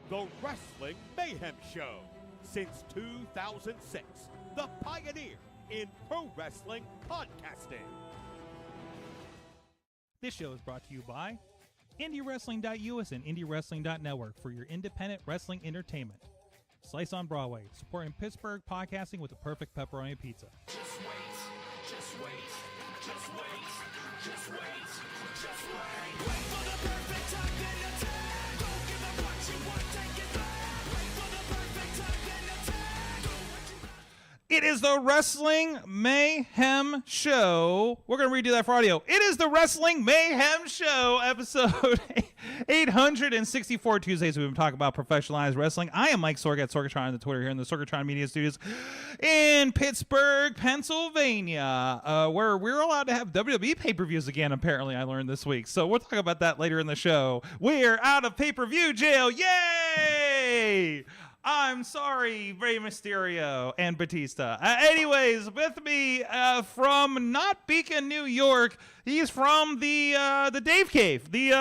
The Wrestling Mayhem Show. Since 2006, the pioneer in pro wrestling podcasting. This show is brought to you by IndieWrestling.us and IndieWrestling.network for your independent wrestling entertainment. Slice on Broadway, supporting Pittsburgh podcasting with the perfect pepperoni pizza. Just wait, just wait, just wait, just wait, just wait. Wait for the perfect time, then attack. Don't give up what you want, take it back. Wait for the perfect time, then attack. Do what you want. It is the Wrestling Mayhem Show. We're going to redo that for audio. It is the Wrestling Mayhem Show, episode 864. Tuesdays we've been talking about professionalized wrestling. I am Mike Sorg at Sorgatron on the Twitter here in the Sorgatron Media Studios in Pittsburgh, Pennsylvania, where we're allowed to have WWE pay-per-views again, apparently, I learned this week. So we'll talk about that later in the show. We're out of pay-per-view jail. Yay! I'm sorry, Rey Mysterio and Batista. Anyways, with me from not Beacon, New York, he's from the Dave Cave. He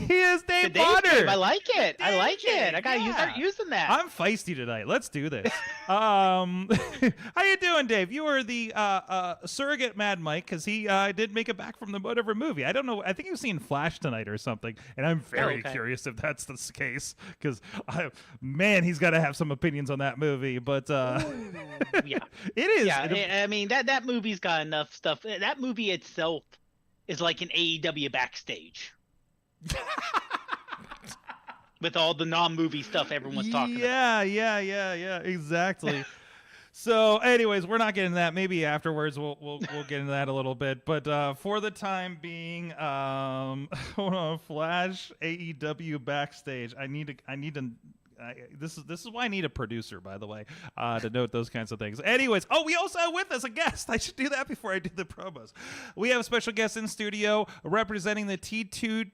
is Dave Potter. I like it. I like Cave. it. I gotta start using that. I'm feisty tonight. Let's do this. How you doing, Dave? You are the surrogate Mad Mike because he did make it back from the whatever movie. I don't know. I think you've seen Flash tonight or something, and I'm very curious if that's the case because man, he's got to have some opinions on that movie. But yeah, it is. Yeah, I mean that movie's got enough stuff. That movie itself is like an AEW backstage. With all the non-movie stuff everyone's talking about. Yeah, exactly. So, anyways, we're not getting to that. Maybe afterwards we'll get into that a little bit. But for the time being, hold on, Flash AEW backstage. This is why I need a producer, by the way, to note those kinds of things. Anyways, we also have with us a guest. I should do that before I do the promos. We have a special guest in studio representing the T2T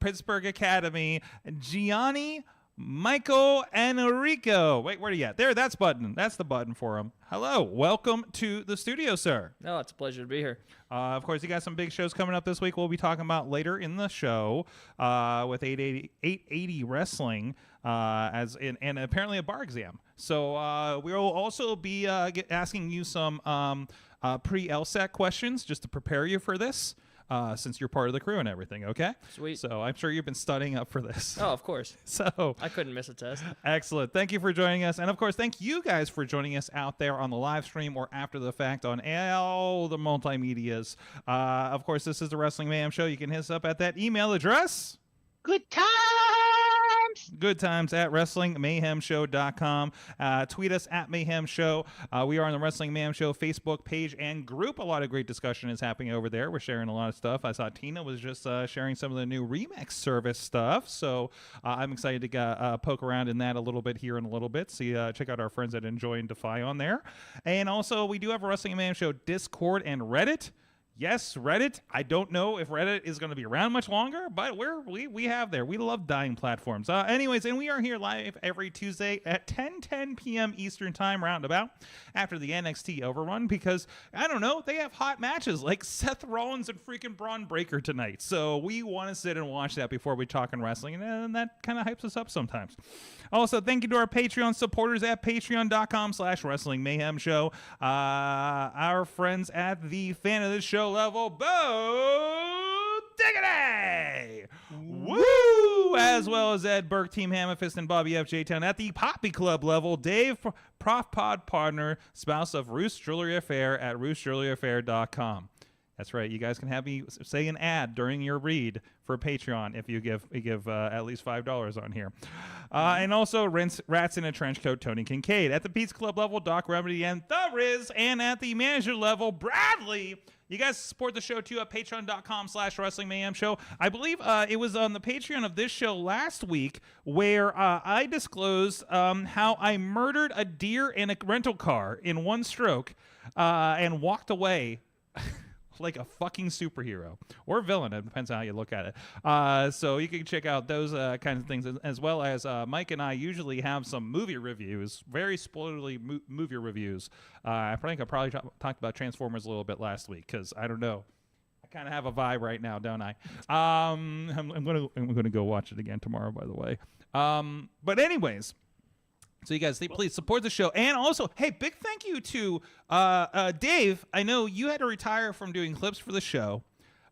Pittsburgh Academy, Gianni Michael Enrico. Wait, where are you at? There, that's the button for him. Hello, welcome to the studio, sir. No, it's a pleasure to be here. Of course, you got some big shows coming up this week. We'll be talking about later in the show with 880 Wrestling and apparently a bar exam. So we will also be asking you some pre-LSAT questions just to prepare you for this. Since you're part of the crew and everything, okay? Sweet. So I'm sure you've been studying up for this. Oh, of course. So I couldn't miss a test. Excellent. Thank you for joining us. And, of course, thank you guys for joining us out there on the live stream or after the fact on all the multimedias. Of course, this is the Wrestling Mayhem Show. You can hit us up at that email address. Good times. Good times at WrestlingMayhemShow.com. Tweet us at Mayhem Show. We are on the Wrestling Mayhem Show Facebook page and group. A lot of great discussion is happening over there. We're sharing a lot of stuff. I saw Tina was just sharing some of the new Remix service stuff. So I'm excited to poke around in that a little bit here in a little bit. See, check out our friends at Enjoy and Defy on there. And also, we do have a Wrestling Mayhem Show Discord and Reddit. Yes, Reddit. I don't know if Reddit is going to be around much longer, but we have there. We love dying platforms. Anyways, and we are here live every Tuesday at 10 p.m. Eastern Time, roundabout, after the NXT overrun, because, I don't know, they have hot matches like Seth Rollins and freaking Braun Breaker tonight. So we want to sit and watch that before we talk in wrestling, and that kind of hypes us up sometimes. Also, thank you to our Patreon supporters at patreon.com/Wrestling Mayhem Show. Our friends at the fan of the show level, Bo Diggity! Woo! Woo! As well as Ed Burke, Team Hammerfist, and Bobby F. J-Town. At the Poppy Club level, Dave, Prof Pod partner, spouse of Roos Jewelry Affair at roosjewelryaffair.com. That's right. You guys can have me say an ad during your read for Patreon if you give at least $5 on here. And also Rats in a Trench Coat, Tony Kincaid. At the Pizza Club level, Doc Remedy and The Riz. And at the manager level, Bradley. You guys support the show too at patreon.com/Wrestling Mayhem Show. I believe it was on the Patreon of this show last week where I disclosed how I murdered a deer in a rental car in one stroke and walked away like a fucking superhero or villain. It depends on how you look at it. So you can check out those kinds of things, as well as Mike and I usually have some movie reviews, very spoilerly movie reviews. I think I probably talked about Transformers a little bit last week because I don't know. I kind of have a vibe right now, don't I? I'm gonna go watch it again tomorrow, by the way. But anyways. So you guys, please support the show. And also, hey, big thank you to Dave. I know you had to retire from doing clips for the show.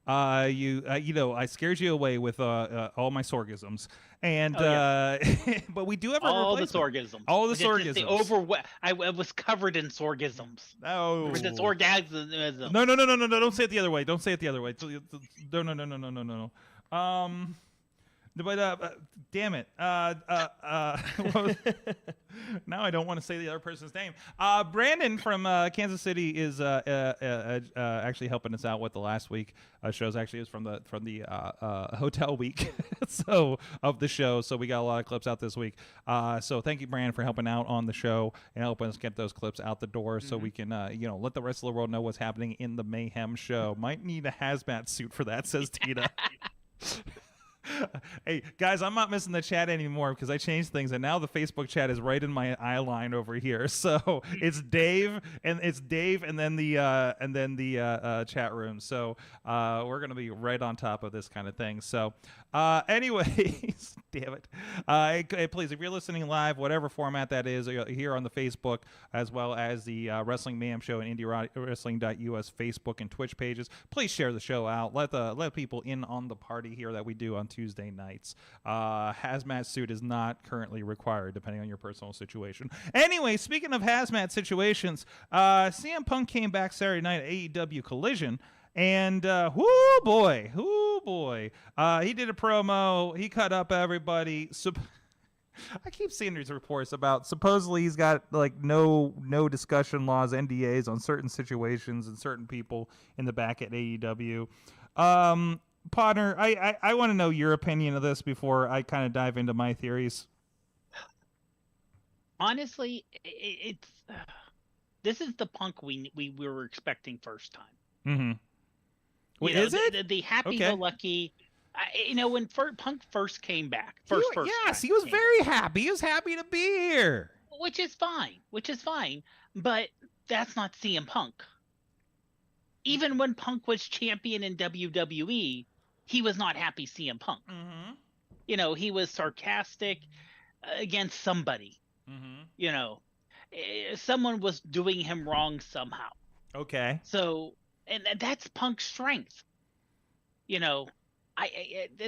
I scared you away with all my sorgisms. And but we do have all the sorgisms. All the sorgisms. I was covered in sorgisms. Oh, it's orgasm. No! Don't say it the other way. Don't say it the other way. No. But damn it. Now I don't want to say the other person's name. Brandon from Kansas City is actually helping us out with the last week shows. Actually, it was from the hotel week of the show. So we got a lot of clips out this week. So thank you, Brandon, for helping out on the show and helping us get those clips out the door so we can let the rest of the world know what's happening in the Mayhem show. Might need a hazmat suit for that, says Tina. Hey guys, I'm not missing the chat anymore because I changed things, and now the Facebook chat is right in my eye line over here. So it's Dave, and then the chat room. So we're gonna be right on top of this kind of thing. So anyways, damn it. Please, if you're listening live, whatever format that is, here on the Facebook as well as the Wrestling Mayhem Show and IndieWrestling.us Facebook and Twitch pages, please share the show out. Let people in on the party here that we do on Tuesday nights. Hazmat suit is not currently required, depending on your personal situation. Anyway, speaking of hazmat situations, CM Punk came back Saturday night at AEW Collision, and whoo boy, he did a promo. He cut up everybody. I keep seeing these reports about supposedly he's got like no discussion laws, NDAs on certain situations and certain people in the back at AEW. Potter, I want to know your opinion of this before I kind of dive into my theories. Honestly, it's this is the Punk we were expecting first time. Mm-hmm. Wait, is it the happy-go-lucky? When Punk first came back, he was very happy. He was happy to be here, which is fine. But that's not CM Punk. Even when Punk was champion in WWE, he was not happy CM Punk. Mm-hmm. He was sarcastic against somebody. Mm-hmm. Someone was doing him wrong somehow. Okay. So, and that's Punk's strength. The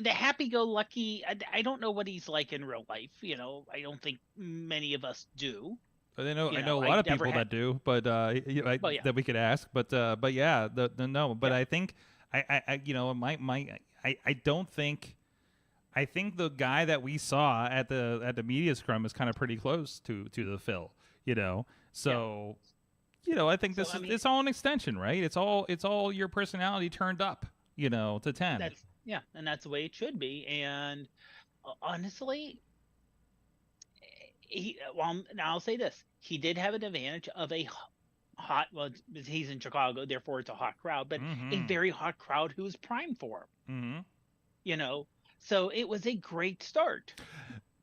happy-go-lucky, I don't know what he's like in real life. I don't think many of us do. I know a lot of people that do, but that we could ask. But yeah, no. But I think I don't think. I think the guy that we saw at the media scrum is kind of pretty close to the Phil. So I think it's all an extension, right? It's all your personality turned up, to 10. And that's the way it should be. And honestly, I'll say this: he did have an advantage of a hot. Well, he's in Chicago, therefore it's a hot crowd, but a very hot crowd who was primed for him. Mm-hmm. So it was a great start.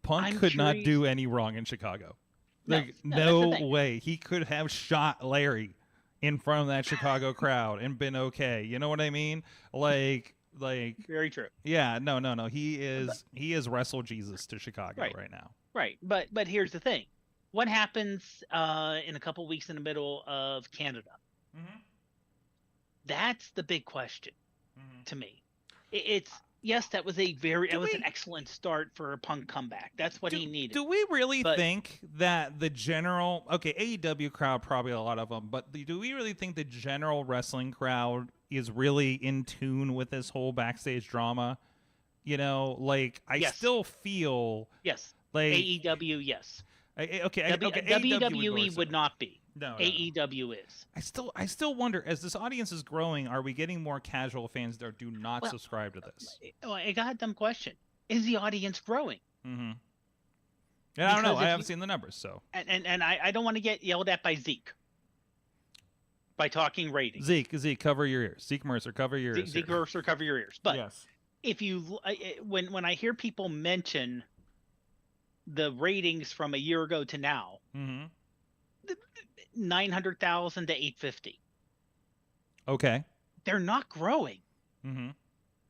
Punk could not do any wrong in Chicago. No way. He could have shot Larry in front of that Chicago crowd and been okay. You know what I mean? Like very true. Yeah, no. He is Wrestle Jesus to Chicago right now. Right. But here's the thing. What happens in a couple weeks in the middle of Canada? Mm-hmm. That's the big question to me. It's Yes, that was an excellent start for a Punk comeback. That's what he needed. Do we really think that the general AEW crowd, probably a lot of them, but do we really think the general wrestling crowd is really in tune with this whole backstage drama? You know, like I still feel like AEW, yes. WWE would not be. No, AEW is. I still wonder, as this audience is growing, are we getting more casual fans that do not subscribe to this? I got a dumb question. Is the audience growing? Mm-hmm. And I don't know. I haven't seen the numbers, so. And I don't want to get yelled at by Zeke by talking ratings. Zeke, cover your ears. Zeke Mercer, cover your ears. Zeke Mercer, cover your ears. But yes. If you when I hear people mention the ratings from a year ago to now, 900,000 to 850. Okay. They're not growing. Mm-hmm.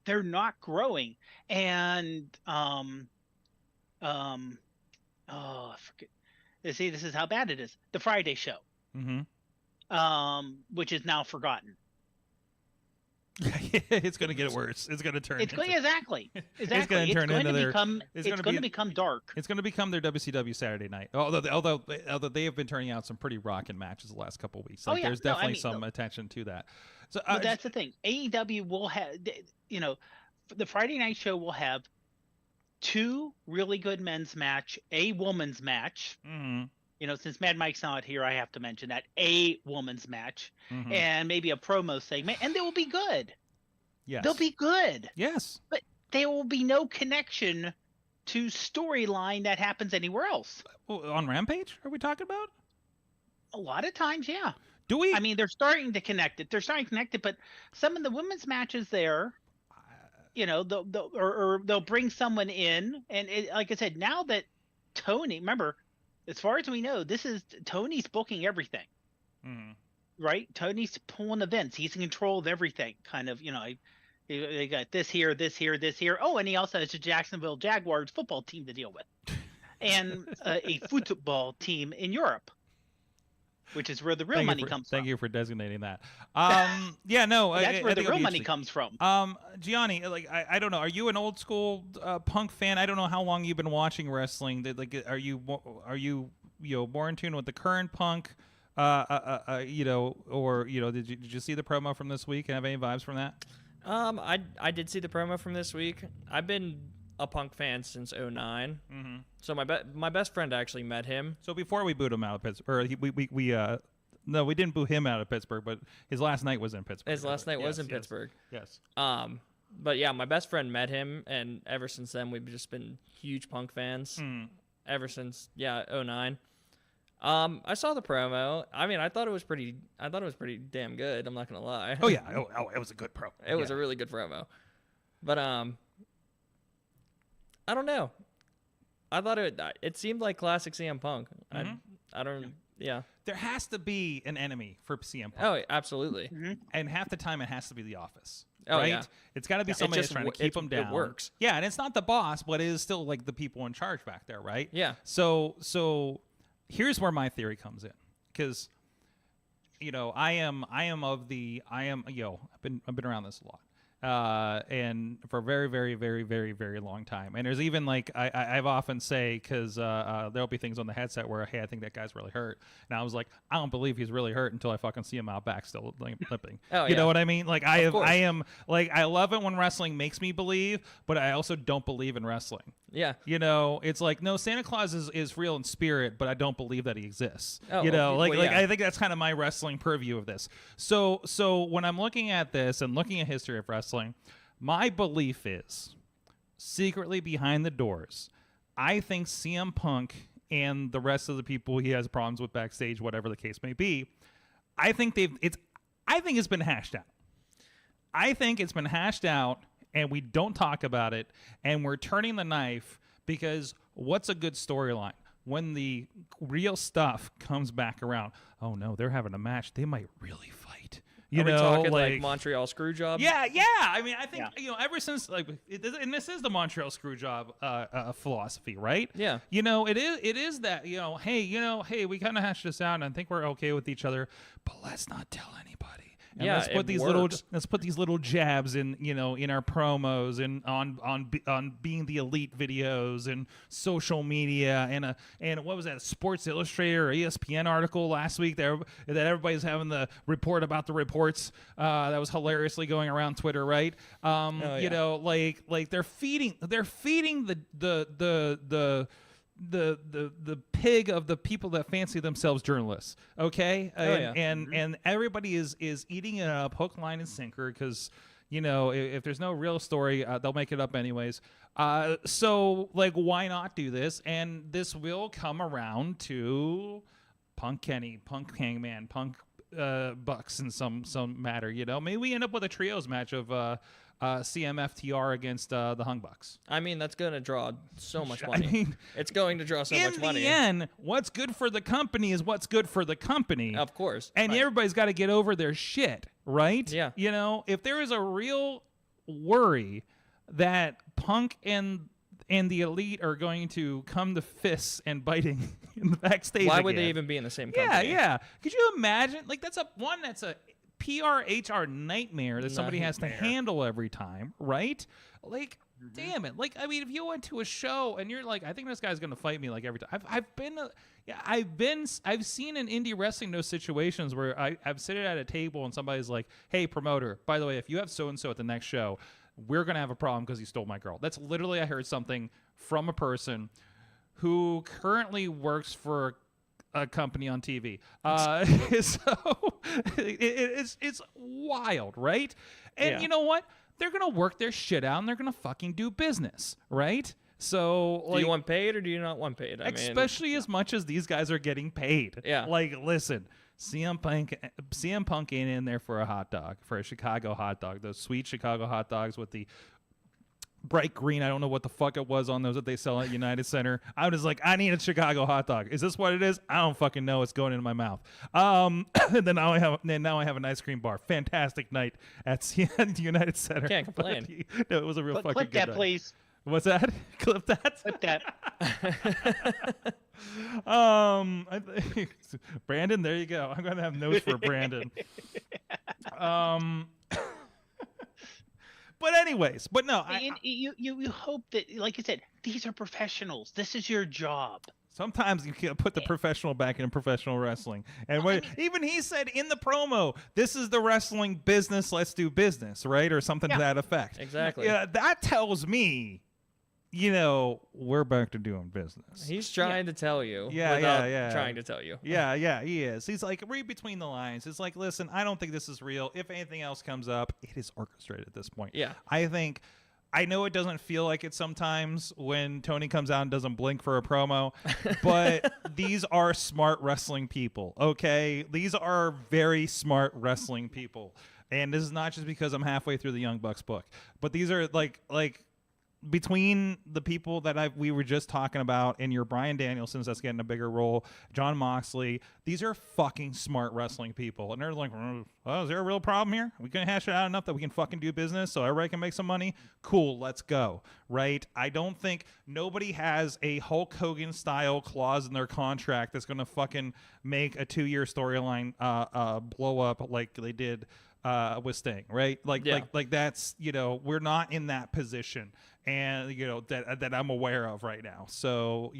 They're not growing. And I forget. See, this is how bad it is. The Friday show. Which is now forgotten. It's going to get worse. It's going to turn. Exactly. It's going to turn into their. It's going to become dark. It's going to become their WCW Saturday night. Although they have been turning out some pretty rocking matches the last couple of weeks. Like, there's definitely some attention to that. So, but that's the thing. AEW will have, the Friday night show will have 2 really good men's match, a woman's match. Mm-hmm. Since Mad Mike's not here, I have to mention that a woman's match and maybe a promo segment, and they will be good. Yes. They'll be good. Yes. But there will be no connection to storyline that happens anywhere else. On Rampage, are we talking about? A lot of times, yeah. Do we? I mean, they're starting to connect it. But some of the women's matches there, they'll bring someone in, and like I said, now that Tony, remember, as far as we know, Tony's booking everything, right? Tony's pulling events. He's in control of everything. Kind of, they got this here, this here, this here. Oh, and he also has a Jacksonville Jaguars football team to deal with, and a football team in Europe, which is where the real money comes from. Thank you for designating that. No, that's where the real money comes from. Gianni, I don't know. Are you an old school Punk fan? I don't know how long you've been watching wrestling. Are you more in tune with the current Punk? Or did you see the promo from this week and have any vibes from that? I did see the promo from this week. I've been a Punk fan since 2009. Mm-hmm. So my best friend actually met him. So before we booed him out of Pittsburgh, no, we didn't boo him out of Pittsburgh, but his last night was in Pittsburgh. His last night was in Pittsburgh. Yes. But yeah, my best friend met him, and ever since then we've just been huge Punk fans. Ever since 2009. I saw the promo. I mean, I thought it was pretty damn good. I'm not gonna lie. Oh yeah. It was a good promo. It was a really good promo. But I don't know. I thought it seemed like classic CM Punk. I don't. Yeah. There has to be an enemy for CM Punk. Oh, absolutely. And half the time it has to be the Office. Oh, right? yeah. It's got to be somebody that's trying to keep him down. It works. Yeah, and it's not the boss, but it is still like the people in charge back there, right? Yeah. So here's where my theory comes in, because I've been around this a lot. And for a very, very, very, very, very long time. And there's even I've often say, because there'll be things on the headset where, hey, I think that guy's really hurt. And I was like, I don't believe he's really hurt until I fucking see him out back still limping. You know what I mean? Like I love it when wrestling makes me believe, but I also don't believe in wrestling. Yeah. It's like, no, Santa Claus is real in spirit, but I don't believe that he exists. Oh, I think that's kind of my wrestling purview of this. So when I'm looking at this and looking at history of wrestling, my belief is, secretly behind the doors, I think CM Punk and the rest of the people he has problems with backstage, whatever the case may be, I think it's been hashed out. I think it's been hashed out, and we don't talk about it, and we're turning the knife, because what's a good storyline? When the real stuff comes back around, oh no, they're having a match, they might really fight. Are we talking like Montreal Screwjob? Yeah. I mean, I think ever since and this is the Montreal Screwjob philosophy, right? Yeah. It is that hey, we kind of hashed this out, and I think we're okay with each other, but let's not tell anybody. And Yeah, let's put it these works. little jabs in, in our promos and on being the elite videos and social media and what was that, Sports Illustrated or ESPN article last week there that everybody's having the report about the reports that was hilariously going around Twitter, right? You know, like they're feeding the pig of the people that fancy themselves journalists, okay? And everybody is eating it up hook, line, and sinker because, if there's no real story, they'll make it up anyways. So, like, why not do this? And this will come around to Punk Kenny, Punk Hangman, Punk Bucks in some matter, Maybe we end up with a trios match of CMFTR against the Hung Bucks. I mean, that's going to draw so much money. It's going to draw so much money. In the end, what's good for the company is what's good for the company. Of course. And everybody's got to get over their shit, right? Yeah. If there is a real worry that Punk and the Elite are going to come to fists and biting in the backstage Why again. would they even be in the same company? Yeah. Could you imagine? Like, that's a PR nightmare that somebody has to handle every time, right? Like, damn it. Like, I mean, if you went to a show and you're like, I think this guy's gonna fight me like every time. I've seen in indie wrestling those situations where I've sitting at a table and somebody's like, hey, promoter, by the way, if you have so and so at the next show, we're gonna have a problem because you stole my girl. That's literally, I heard something from a person who currently works for a company on TV. So it's wild, right? And you know what? They're going to work their shit out and they're going to fucking do business, right? So, like, do you want paid or do you not want paid? Especially as much as these guys are getting paid. Yeah. Like, listen, CM Punk ain't in there for a hot dog, for a Chicago hot dog. Those sweet Chicago hot dogs with the bright green, I don't know what the fuck it was on those that they sell at United Center. I was like, I need a Chicago hot dog. Is this what it is? I don't fucking know. It's going into my mouth. And then now I have an ice cream bar. Fantastic night at United Center. Can't complain. No, it was a real fucking Clip good that, night. please. What's that? Clip that. Clip that. I think Brandon, there you go. I'm gonna have notes for Brandon. But anyways, no, you hope that, like you said, these are professionals. This is your job. Sometimes you can't put the professional back in professional wrestling. And even he said in the promo, this is the wrestling business, let's do business, right? Or something to that effect. Exactly. Yeah, that tells me, we're back to doing business. He's trying to tell you. Yeah. Trying to tell you. Yeah, he is. He's like, read between the lines. It's like, listen, I don't think this is real. If anything else comes up, it is orchestrated at this point. Yeah. I know it doesn't feel like it sometimes when Tony comes out and doesn't blink for a promo, but these are smart wrestling people, okay? These are very smart wrestling people. And this is not just because I'm halfway through the Young Bucks book, but these are like between the people that we were just talking about and your Bryan Danielsons that's getting a bigger role, John Moxley, these are fucking smart wrestling people. And they're like, is there a real problem here? We can hash it out enough that we can fucking do business so everybody can make some money? Cool, let's go, right? I don't think nobody has a Hulk Hogan style clause in their contract that's going to fucking make a 2-year storyline blow up like they did with Sting, right? Like that's, we're not in that position. And that I'm aware of right now. So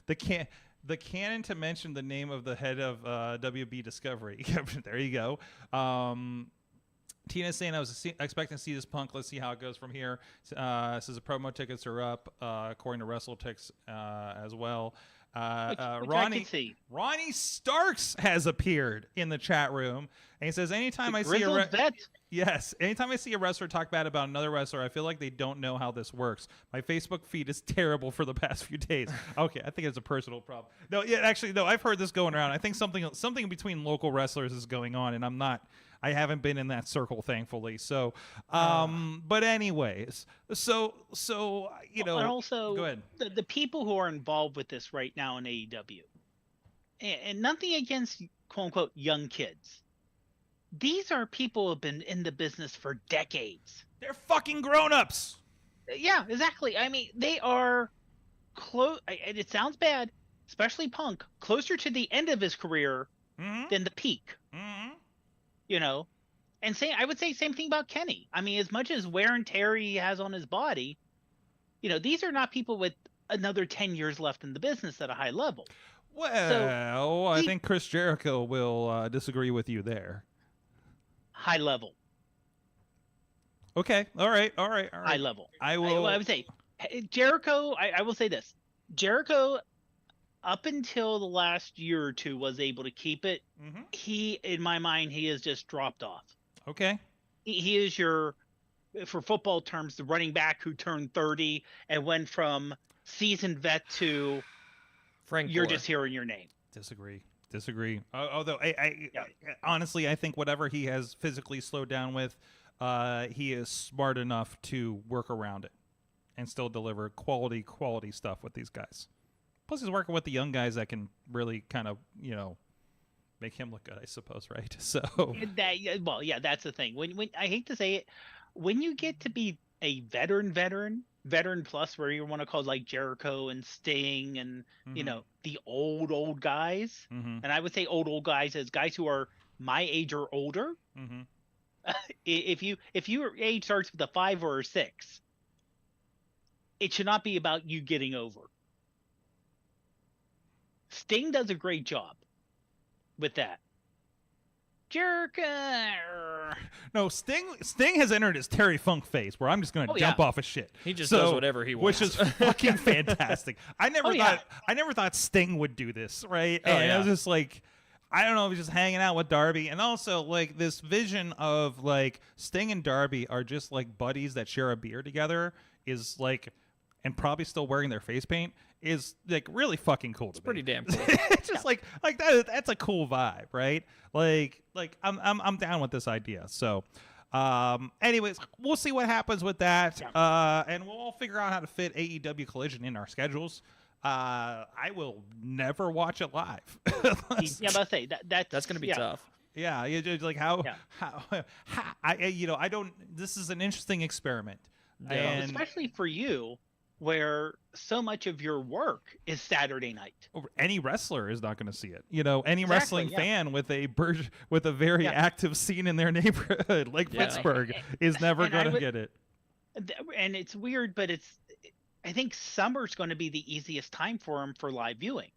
the canon to mention the name of the head of WB Discovery. There you go. Tina's saying I was expecting to see this Punk. Let's see how it goes from here. Says the promo tickets are up according to WrestleTix as well. Ronnie Starks has appeared in the chat room, and he says, anytime I see a wrestler talk bad about another wrestler, I feel like they don't know how this works. My Facebook feed is terrible for the past few days. Okay, I think it's a personal problem. No, I've heard this going around. I think something between local wrestlers is going on, and I haven't been in that circle, thankfully. So, but anyways, so and also, go ahead. The people who are involved with this right now in AEW, and nothing against quote unquote young kids. These are people who have been in the business for decades. They're fucking grown-ups. Yeah, exactly. I mean, they are close. And it sounds bad, especially Punk, closer to the end of his career than the peak. And I would say same thing about Kenny. I mean, as much as wear and tear he has on his body, these are not people with another 10 years left in the business at a high level. Well, I think Chris Jericho will disagree with you there. High level. Okay. All right. High level. I will. I would say Jericho. I will say this: Jericho, up until the last year or two, was able to keep it. Mm-hmm. He, in my mind, he has just dropped off. Okay. He is for football terms, the running back who turned 30 and went from seasoned vet to Frank. You're just hearing your name. Disagree. Although I honestly, I think whatever he has physically slowed down with, he is smart enough to work around it and still deliver quality stuff with these guys. Plus, he's working with the young guys that can really kind of, make him look good, I suppose, right? So that's the thing. When I hate to say it, when you get to be a veteran plus, where you want to call like Jericho and Sting and the old guys, and I would say old guys as guys who are my age or older. If your age starts with a 5 or a 6, it should not be about you getting over. Sting does a great job with that. No, Sting has entered his Terry Funk phase where I'm just going to jump off of shit. He just does whatever he wants. Which is fucking fantastic. I never thought Sting would do this, right? I was just like, I don't know, he's just hanging out with Darby. And also like this vision of like Sting and Darby are just like buddies that share a beer together is like, and probably still wearing their face paint is like really fucking cool. It's pretty damn cool. It's just like that. That's a cool vibe, right? Like I'm down with this idea. So, anyways, we'll see what happens with that, and we'll all figure out how to fit AEW Collision in our schedules. I will never watch it live. Yeah, but I say that's going to be tough. Yeah, it's like how I don't. This is an interesting experiment, and especially for you, where so much of your work is Saturday night. Any wrestler is not going to see it. Any wrestling fan with a very active scene in their neighborhood, like Pittsburgh, is never going to get it. And it's weird, but I think summer's going to be the easiest time for them for live viewing.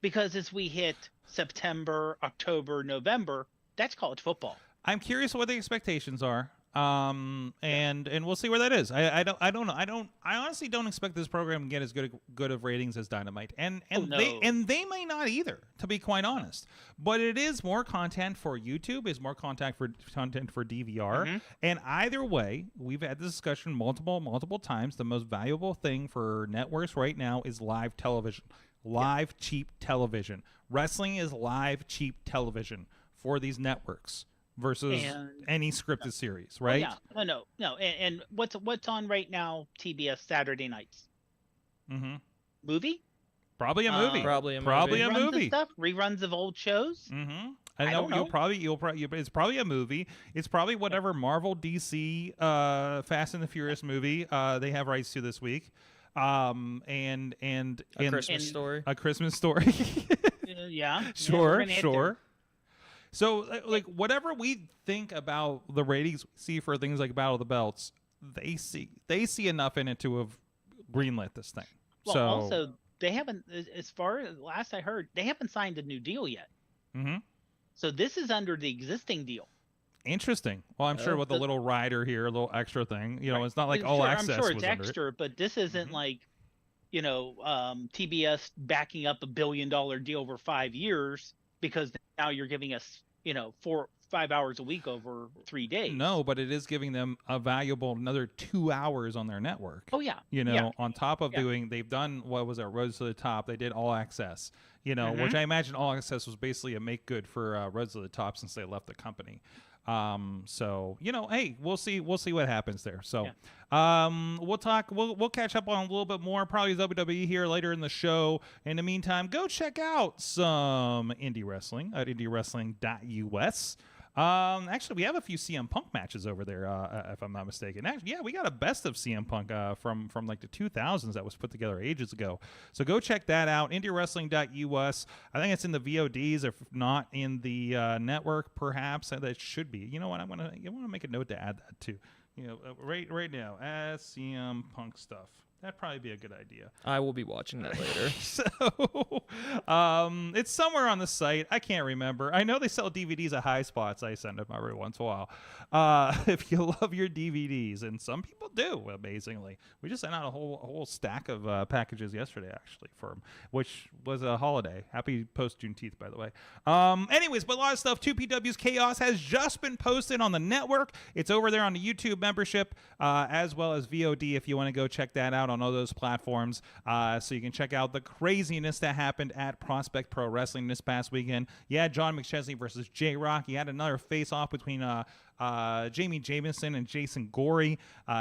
Because as we hit September, October, November, that's college football. I'm curious what the expectations are. And we'll see where that is. I don't know. I honestly don't expect this program to get as good of ratings as Dynamite, and they may not either, to be quite honest. But it is more content for YouTube, is more content for DVR, and either way, we've had this discussion multiple times. The most valuable thing for networks right now is live television, cheap television. Wrestling is live, cheap television for these networks. Versus any scripted series, right? No. And what's on right now? TBS Saturday nights. Movie? Probably a movie. Probably a movie. Stuff, reruns of old shows. I know you'll probably. It's probably a movie. It's probably whatever Marvel, DC, Fast and the Furious movie they have rights to this week. And a Christmas story. A Christmas story. Sure. So, like, whatever we think about the ratings we see for things like Battle of the Belts, they see enough in it to have greenlit this thing. Well, also, they haven't, as far as last I heard, they haven't signed a new deal yet. So this is under the existing deal. Interesting. Well, I'm sure with a little rider here, a little extra thing. It's not like all access. I'm sure it's extra, but this isn't like, TBS backing up $1 billion deal over 5 years because now you're giving us 4-5 hours a week over 3 days. No, but it is giving them a valuable another 2 hours on their network. Oh yeah. On top of they've done, what was it, Roads to the Top. They did All Access, which I imagine All Access was basically a make good for Roads to the Top since they left the company. So hey, we'll see what happens there. So we'll catch up on a little bit more, probably WWE here later in the show. In the meantime, go check out some indie wrestling at indiewrestling.us. Actually, we have a few CM Punk matches over there, if I'm not mistaken. Actually, yeah, we got a best of CM Punk from like the 2000s that was put together ages ago. So go check that out. IndieWrestling.us. I think it's in the VODs, if not in the network, perhaps. That should be. You know what? I want to make a note to add that too. Right now, as CM Punk stuff. That'd probably be a good idea. I will be watching that later. So, it's somewhere on the site. I can't remember. I know they sell DVDs at High Spots. I send them every once in a while. If you love your DVDs, and some people do, amazingly. We just sent out a whole stack of packages yesterday, actually, for them, which was a holiday. Happy post-Juneteenth, by the way. Anyways, but a lot of stuff. 2PW's Chaos has just been posted on the network. It's over there on the YouTube membership, as well as VOD if you want to go check that out on all those platforms, so you can check out the craziness that happened at Prospect Pro Wrestling this past weekend. You had John McChesney versus J-Rock. You had another face-off between Jamie Jamison and Jason Gorey.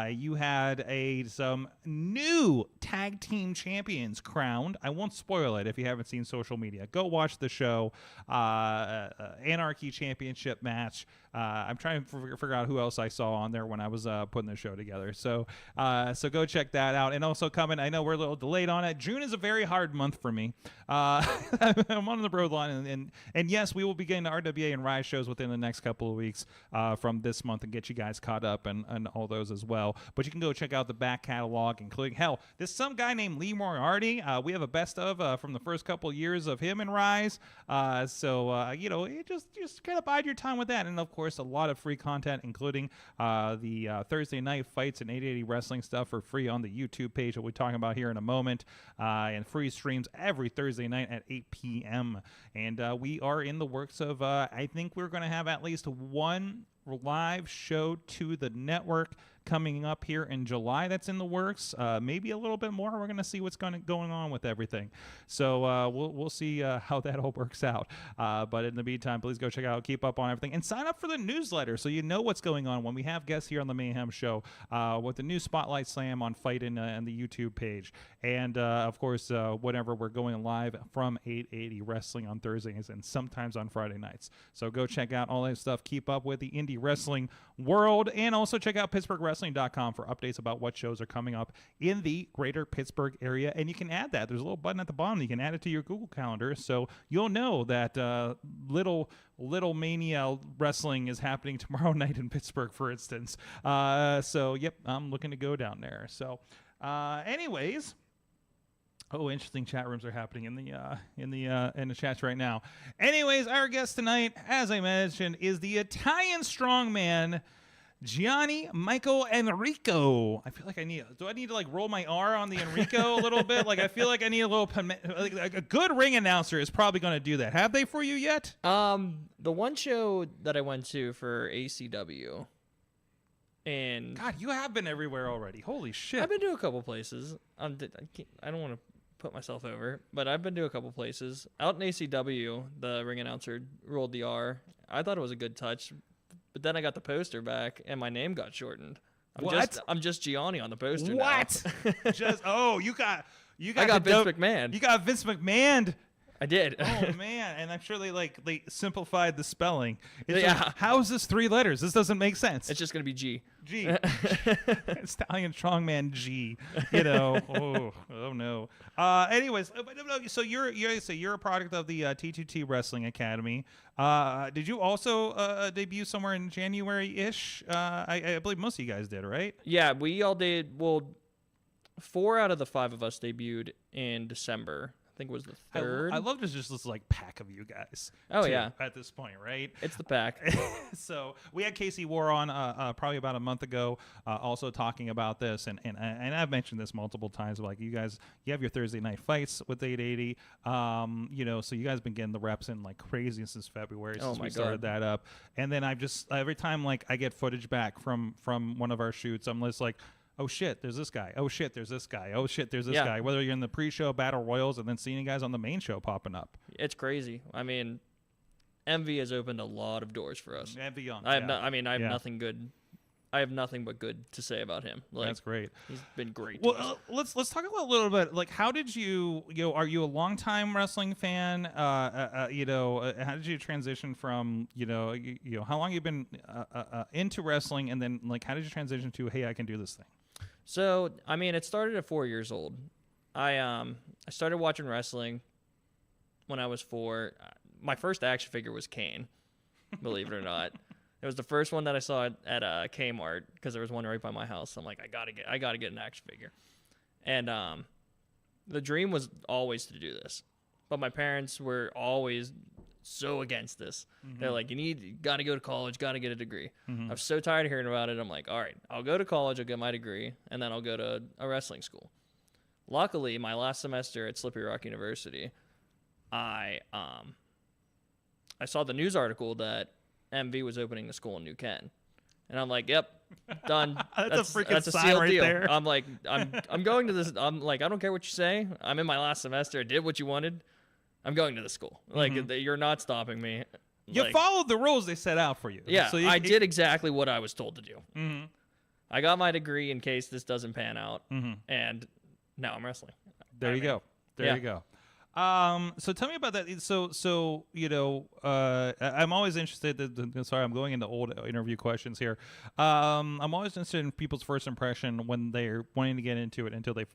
You had some new tag team champions crowned. I won't spoil it if you haven't seen social media. Go watch the show. Anarchy Championship match. I'm trying to figure out who else I saw on there when I was putting the show together. So go check that out. And also coming, I know we're a little delayed on it. June is a very hard month for me. I'm on the road line, and yes, we will be getting to RWA and Rise shows within the next couple of weeks from this month and get you guys caught up and all those as well. But you can go check out the back catalog, including, hell, there's some guy named Lee Moriarty. We have a best of from the first couple of years of him and Rise. You just kind of bide your time with that. And of course, a lot of free content, including the Thursday night fights and 880 wrestling stuff for free on the YouTube page that we're talking about here in a moment, and free streams every Thursday night at 8 p.m. And we are in the works of, I think we're going to have at least one live show to the network coming up here in July. That's in the works. Maybe a little bit more. We're going to see what's going on with everything. So we'll see how that all works out. But in the meantime, please go check out, keep up on everything, and sign up for the newsletter so you know what's going on when we have guests here on the Mayhem Show, with the new Spotlight Slam on Fight and the YouTube page. And, of course, whenever we're going live from 880 Wrestling on Thursdays and sometimes on Friday nights. So go check out all that stuff. Keep up with the indie wrestling world, and also check out PittsburghWrestling.com for updates about what shows are coming up in the greater Pittsburgh area. And you can add that. There's a little button at the bottom. You can add it to your Google Calendar, so you'll know that Little Mania Wrestling is happening tomorrow night in Pittsburgh, for instance. Yep, I'm looking to go down there. So, anyways. Oh, interesting chat rooms are happening in the chats right now. Anyways, our guest tonight, as I mentioned, is the Italian strongman Gianni Michael Enrico. I feel like do I need to like roll my R on the Enrico a little bit? Like I feel like I need a little like a good ring announcer is probably going to do that. Have they for you yet? The one show that I went to for ACW. And God, you have been everywhere already. Holy shit. I've been to a couple places. I don't want to put myself over, but I've been to a couple places. Out in ACW, the ring announcer rolled the R. I thought it was a good touch, but then I got the poster back, and my name got shortened. I'm just Gianni on the poster now. You got Vince McMahon. You got Vince McMahon. I did. Oh man, and I'm sure they simplified the spelling. Yeah. How is this 3 letters? This doesn't make sense. It's just gonna be G. G. Stallion Strongman G. Oh no. Anyways, so you're a product of the T2T Wrestling Academy. Did you also debut somewhere in January-ish? I believe most of you guys did, right? Yeah, we all did. Well, 4 out of the 5 of us debuted in December. I think it was the 3rd. I love just this like pack of you guys. Oh yeah. At this point, right? It's the pack. So we had Casey War on probably about a month ago, also talking about this, and I've mentioned this multiple times. Like you have your Thursday night fights with 880. So you guys been getting the reps in like crazy since February since we started that up. And then I've just every time like I get footage back from one of our shoots, I'm just like, oh shit, there's this guy. Oh shit, there's this guy. Oh shit, there's this guy. Whether you're in the pre-show battle royals and then seeing you guys on the main show popping up. It's crazy. I mean, MV has opened a lot of doors for us. MV on. I have nothing good. I have nothing but good to say about him. Like, That's great. He's been great. Well, let's talk about a little bit. Like, how did you know? Are you a longtime wrestling fan? How did you transition from how long you been into wrestling, and then like how did you transition to hey, I can do this thing? So I mean, it started at 4 years old. I started watching wrestling when I was 4. My first action figure was Kane, believe it or not. It was the first one that I saw at Kmart because there was one right by my house. I'm like, I gotta get an action figure, and the dream was always to do this, but my parents were always so against this. Mm-hmm. They're like, you gotta go to college, gotta get a degree. Mm-hmm. I was so tired of hearing about it. I'm like, all right, I'll go to college, I'll get my degree, and then I'll go to a wrestling school. Luckily, my last semester at Slippery Rock University, I saw the news article that MV was opening the school in New Ken, and I'm like, yep, done. that's a sealed right deal. there. I'm like, I'm going to this. I'm like, I don't care what you say. I'm in my last semester. I did what you wanted. I'm going to the school. Like, you're not stopping me. You followed the rules they set out for you. Yeah, so I did exactly what I was told to do. Mm-hmm. I got my degree in case this doesn't pan out, and now I'm wrestling. There you go. There you go. So tell me about that. So I'm always interested. Sorry, I'm going into old interview questions here. I'm always interested in people's first impression when they're wanting to get into it until they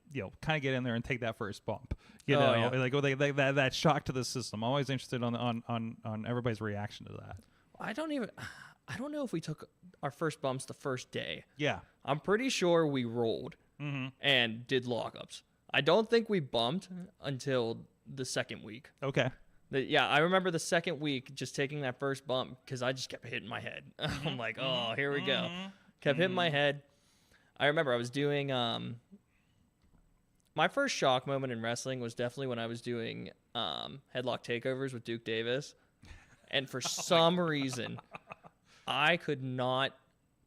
kind of get in there and take that first bump. That shock to the system. I'm always interested on everybody's reaction to that. I don't know if we took our first bumps the first day. Yeah, I'm pretty sure we rolled and did lockups. I don't think we bumped until the second week. Okay. I remember the second week just taking that first bump because I just kept hitting my head. I'm like, oh, here we go. Kept hitting my head. I remember I was doing my first shock moment in wrestling was definitely when I was doing headlock takeovers with Duke Davis. And for some reason, I could not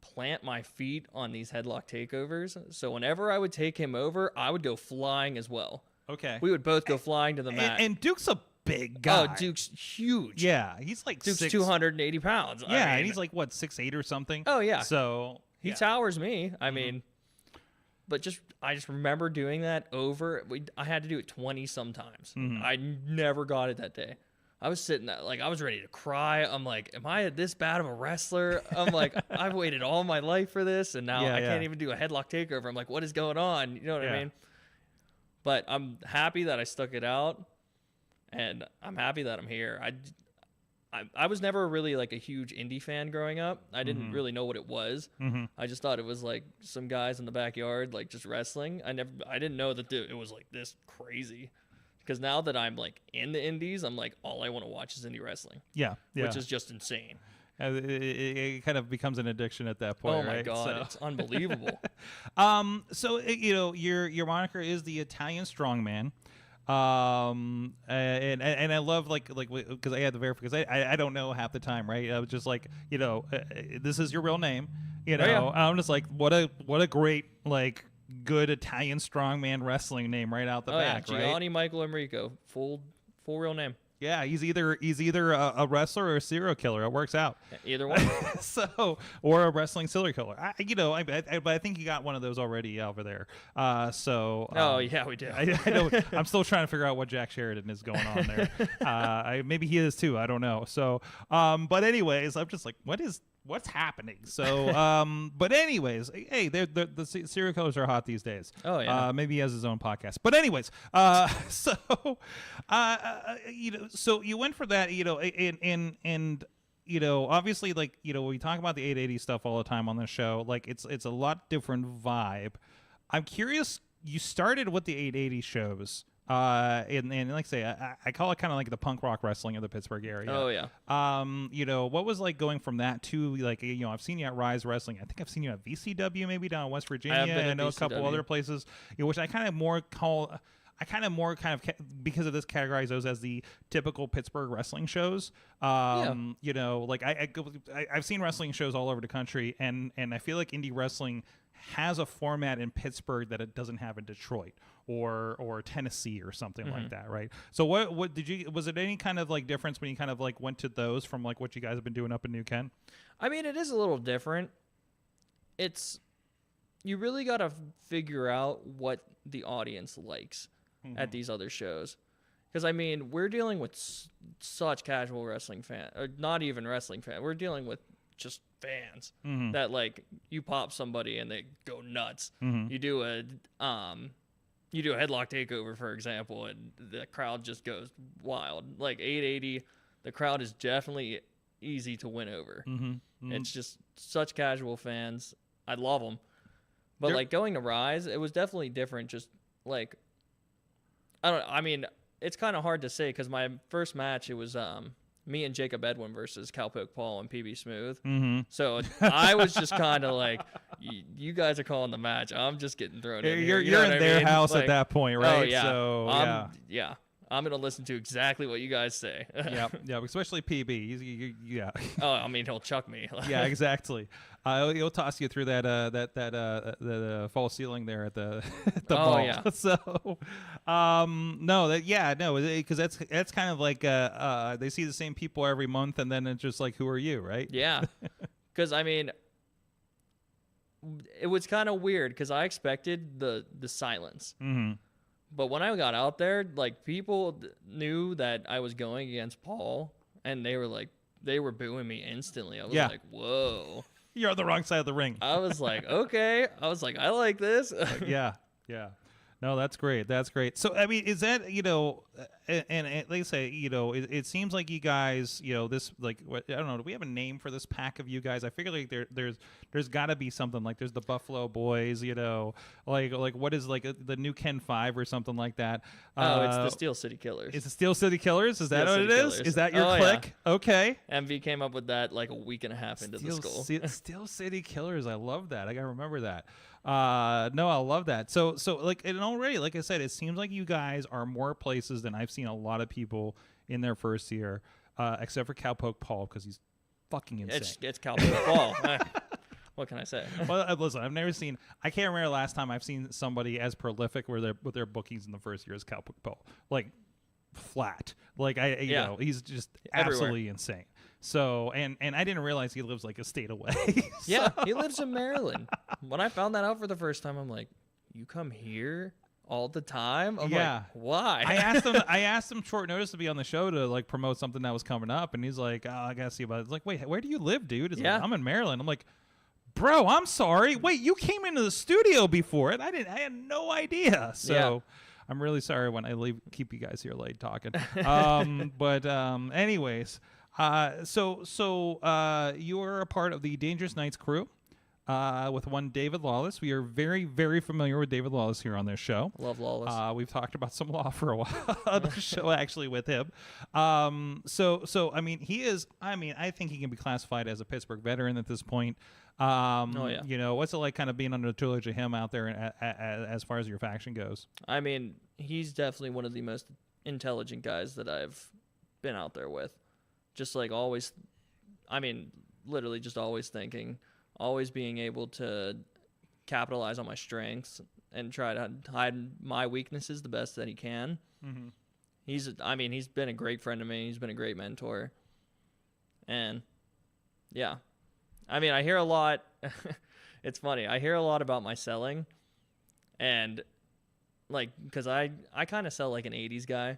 plant my feet on these headlock takeovers. So whenever I would take him over, I would go flying as well. Okay. We would both go flying to the mat. And Duke's a big guy. Oh, Duke's huge. Yeah, he's like Duke's 280 pounds. Yeah, and he's like, what, 6'8" or something? Oh, yeah. So he towers me. I mean, but I just remember doing that over. I had to do it 20 sometimes. I never got it that day. I was sitting there, like, I was ready to cry. I'm like, am I this bad of a wrestler? I'm like, I've waited all my life for this, and now I can't even do a headlock takeover. I'm like, what is going on? You know what I mean? But I'm happy that I stuck it out, and I'm happy that I'm here. I was never really like a huge indie fan growing up. I didn't really know what it was. I just thought it was like some guys in the backyard like just wrestling. I didn't know that it was like this crazy. Because now that I'm like in the indies, I'm like all I want to watch is indie wrestling. Yeah. Which is just insane. It kind of becomes an addiction at that point. Oh my right? god, it's unbelievable. So your moniker is the Italian Strongman. And I love like because I had to verify because I don't know half the time, right? I was just like, this is your real name, I'm just like, what a great like good Italian strongman wrestling name right out the back, right? Gianni Michael Enrico, full real name. Yeah, he's either a wrestler or a serial killer. It works out. Either one. Or a wrestling serial killer. But I think you got one of those already over there. Oh yeah, we do. I'm still trying to figure out what Jack Sheridan is going on there. Maybe he is too. I don't know. So, but anyways, I'm just like, what's happening? So, but anyways, hey, the serial killers are hot these days. Oh yeah. Maybe he has his own podcast. But anyways, so you went for that, and obviously, like, we talk about the 880 stuff all the time on the show. Like, it's a lot different vibe. I'm curious. You started with the 880 shows. And like I say, I call it kind of like the punk rock wrestling of the Pittsburgh area. Oh yeah. What was like going from that to like, I've seen you at Rise Wrestling. I think I've seen you at VCW maybe down in West Virginia. I know VCW. A couple other places, which I kind of more because of this categorize those as the typical Pittsburgh wrestling shows. Like I've seen wrestling shows all over the country, and I feel like indie wrestling has a format in Pittsburgh that it doesn't have in Detroit or Tennessee or something like that, right? So what did you, was it any kind of like difference when you kind of like went to those from like what you guys have been doing up in New Ken? I mean, it is a little different. you really got to figure out what the audience likes at these other shows. Because, I mean, we're dealing with such casual wrestling fans, or not even wrestling fans. We're dealing with just fans that, like, you pop somebody and they go nuts. You do a headlock takeover, for example, and the crowd just goes wild. Like 880, the crowd is definitely easy to win over. It's just such casual fans. I love them. But, like, going to Rise, it was definitely different. Just, like, I mean, it's kind of hard to say because my first match, it was me and Jacob Edwin versus Cowpoke Paul and PB Smooth. So I was just kind of like, you guys are calling the match. I'm just getting thrown in here. You're in their house like, at that point, right? Oh, yeah. So, yeah. I'm going to listen to exactly what you guys say. yeah, especially PB. Yeah. Oh, I mean, he'll chuck me. Yeah, exactly. He'll toss you through that false ceiling there at the ball. Yeah. So, because that's kind of like they see the same people every month, and then it's just like, who are you, right? Yeah, because I mean, it was kind of weird because I expected the silence. But when I got out there, like, people knew that I was going against Paul, and they were booing me instantly. I was like, whoa. You're on the wrong side of the ring. I was like, okay. I was like, I like this. Yeah. No, that's great. That's great. So, I mean, is that, and like I say, it seems like you guys, this, like, what, I don't know, do we have a name for this pack of you guys? I figure like there's got to be something, like there's the Buffalo Boys, like what is, like, the new Ken 5 or something like that? It's the Steel City Killers. It's the Steel City Killers? Is that what it Killers. is? Is that your clique? Yeah. Okay. MV came up with that like a week and a half into the school. Steel City Killers. I love that. I got to remember that. No, I love that. So like, and already, like I said, it seems like you guys are more places than I've seen a lot of people in their first year, except for Cowpoke Paul, because he's fucking insane. It's Cowpoke Paul. What can I say? Well, listen, I've never seen. I can't remember the last time I've seen somebody as prolific with their bookings in the first year as Cowpoke Paul. Like, flat. Like, he's just absolutely insane. So, and I didn't realize he lives like a state away. Yeah, he lives in Maryland. When I found that out for the first time, I'm like, you come here all the time? I'm like, why? I asked him short notice to be on the show to, like, promote something that was coming up, and he's like, oh, I gotta see about it. It's like, wait, where do you live, dude? He's like, I'm in Maryland. I'm like, bro, I'm sorry. Wait, you came into the studio before it. I had no idea. So I'm really sorry when I keep you guys here late talking. But anyways, so you're a part of the Dangerous Knights crew with one David Lawless. We are very, very familiar with David Lawless here on this show. Love Lawless. We've talked about some law for a while on the show, actually, with him. So I mean, I think he can be classified as a Pittsburgh veteran at this point. What's it like kind of being under the tutelage of him out there as far as your faction goes? I mean, he's definitely one of the most intelligent guys that I've been out there with. Just like always, I mean, literally just always thinking, always being able to capitalize on my strengths and try to hide my weaknesses the best that he can. He's been a great friend to me. He's been a great mentor. And yeah. I mean, I hear a lot. It's funny. I hear a lot about my selling, and like, because I kind of sell like an 80s guy.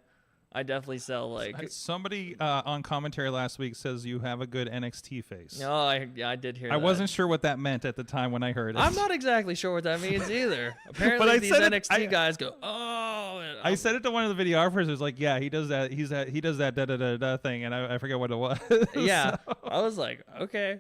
I definitely sell like somebody on commentary last week says you have a good NXT face. No, I did hear that. I wasn't sure what that meant at the time when I heard it. I'm not exactly sure what that means either. Apparently these NXT guys go, oh. I said it to one of the videographers. It was like, yeah, he does that. He does that da da da da thing, and I forget what it was. Yeah, so. I was like, okay.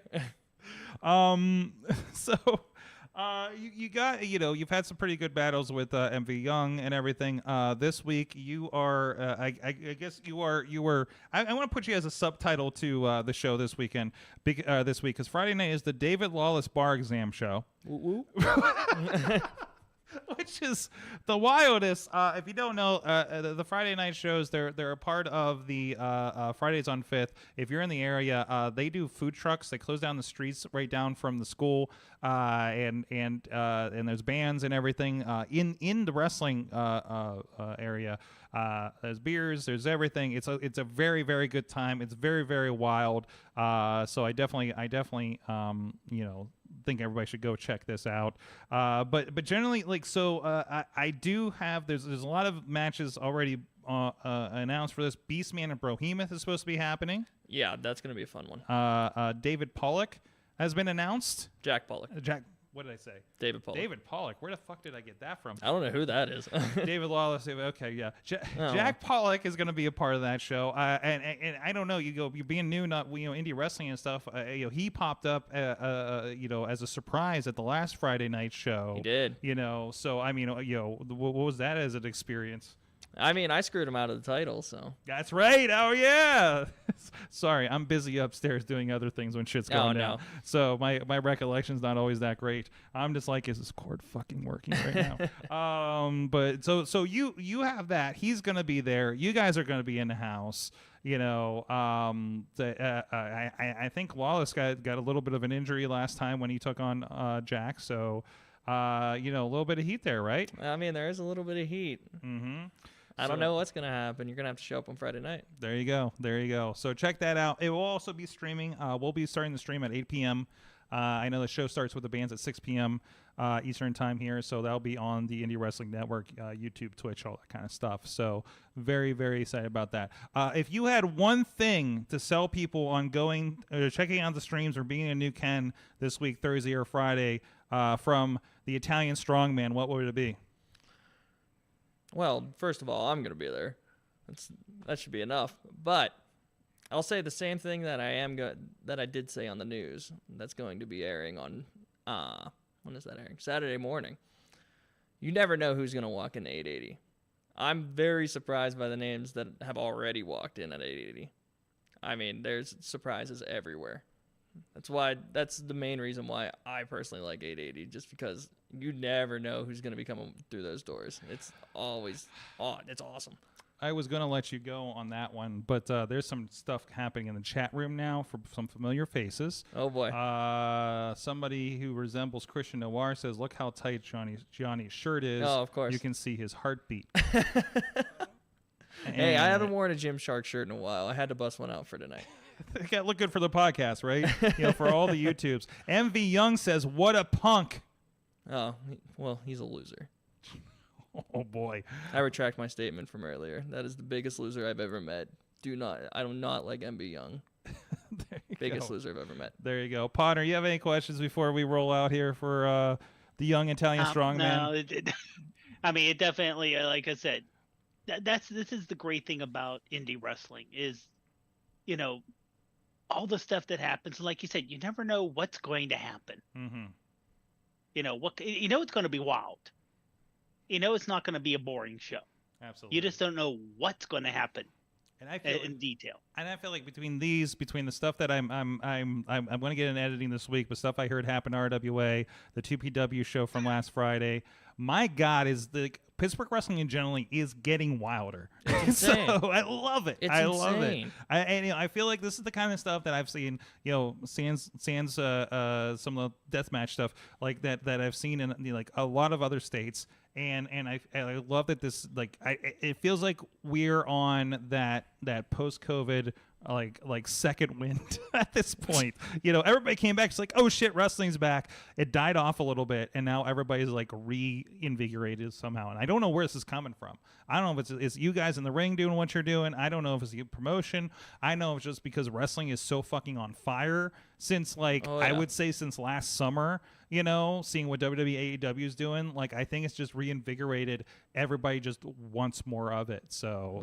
You got, you've had some pretty good battles with MV Young and everything. This week you are, I guess you were. I want to put you as a subtitle to the show this weekend. This week, because Friday night is the David Lawless Bar Exam show. Which is the wildest. If you don't know, the Friday night shows, they're a part of the Fridays on 5th. If you're in the area, they do food trucks. They close down the streets right down from the school, and there's bands and everything in the wrestling area. There's beers, there's everything. It's a very, very good time. It's very, very wild. So I definitely think everybody should go check this out. But generally, like, so I do have there's a lot of matches already announced for this. Beastman and Brohemoth is supposed to be happening. Yeah, that's gonna be a fun one. David Pollock has been announced. Jack Pollock. What did I say? David Pollock. David Pollock. Where the fuck did I get that from? I don't know who that is. David Lawless. Okay, yeah. Oh. Jack Pollock is going to be a part of that show. And I don't know. You're being new, not indie wrestling and stuff. He popped up, as a surprise at the last Friday night show. He did. So I mean, what was that as an experience? I mean, I screwed him out of the title, so. That's right. Oh, yeah. Sorry, I'm busy upstairs doing other things when shit's going down. No. So my recollection's not always that great. I'm just like, is this cord fucking working right now? But so you have that. He's going to be there. You guys are going to be in the house. I think Lawless got a little bit of an injury last time when he took on Jack. So, a little bit of heat there, right? I mean, there is a little bit of heat. Mm-hmm. I don't know what's going to happen. You're going to have to show up on Friday night. There you go. So check that out. It will also be streaming. We'll be starting the stream at 8 p.m. I know the show starts with the bands at 6 p.m. Eastern time here, so that'll be on the Indie Wrestling Network, YouTube, Twitch, all that kind of stuff. So very, very excited about that. If you had one thing to sell people on checking out the streams or being a new Ken this week, Thursday or Friday, from the Italian Strongman, what would it be? Well, first of all, I'm going to be there. That should be enough. But I'll say the same thing that I did say on the news. That's going to be airing on when is that airing? Saturday morning. You never know who's going to walk into 880. I'm very surprised by the names that have already walked in at 880. I mean, there's surprises everywhere. That's the main reason why I personally like 880, just because you never know who's going to be coming through those doors. It's always it's awesome. I was going to let you go on that one, but there's some stuff happening in the chat room now for some familiar faces. Oh, boy. Somebody who resembles Christian Noir says, look how tight Johnny's shirt is. Oh, of course. You can see his heartbeat. Hey, I haven't worn a Gymshark shirt in a while. I had to bust one out for tonight. It got to look good for the podcast, right? For all the YouTubes. MV Young says, what a punk. Oh, well, he's a loser. Oh, boy. I retract my statement from earlier. That is the biggest loser I've ever met. I do not like MB Young. Biggest loser I've ever met. There you go. Potter, you have any questions before we roll out here for the young Italian strongman? No, it definitely, like I said, this is the great thing about indie wrestling is, all the stuff that happens. Like you said, you never know what's going to happen. Mm-hmm. It's going to be wild. It's not going to be a boring show. Absolutely. You just don't know what's going to happen. And I feel in detail. And I feel like between the stuff that I'm going to get in editing this week, but stuff I heard happen at RWA, the 2PW show from last Friday. My God, is the Pittsburgh wrestling in general is getting wilder. It's insane. So I love it. I love it. I feel like this is the kind of stuff that I've seen. Sans some of the deathmatch stuff like that I've seen in like a lot of other states. And I love that this it feels like we're on that post-COVID like second wind at this point. Everybody came back. It's like, oh shit, wrestling's back. It died off a little bit, and now everybody's like reinvigorated somehow. And I don't know where this is coming from. I don't know if it's you guys in the ring doing what you're doing. I don't know if it's the promotion. I know it's just because wrestling is so fucking on fire since I would say since last summer. Seeing what WWE AEW is doing, I think it's just reinvigorated. Everybody just wants more of it. So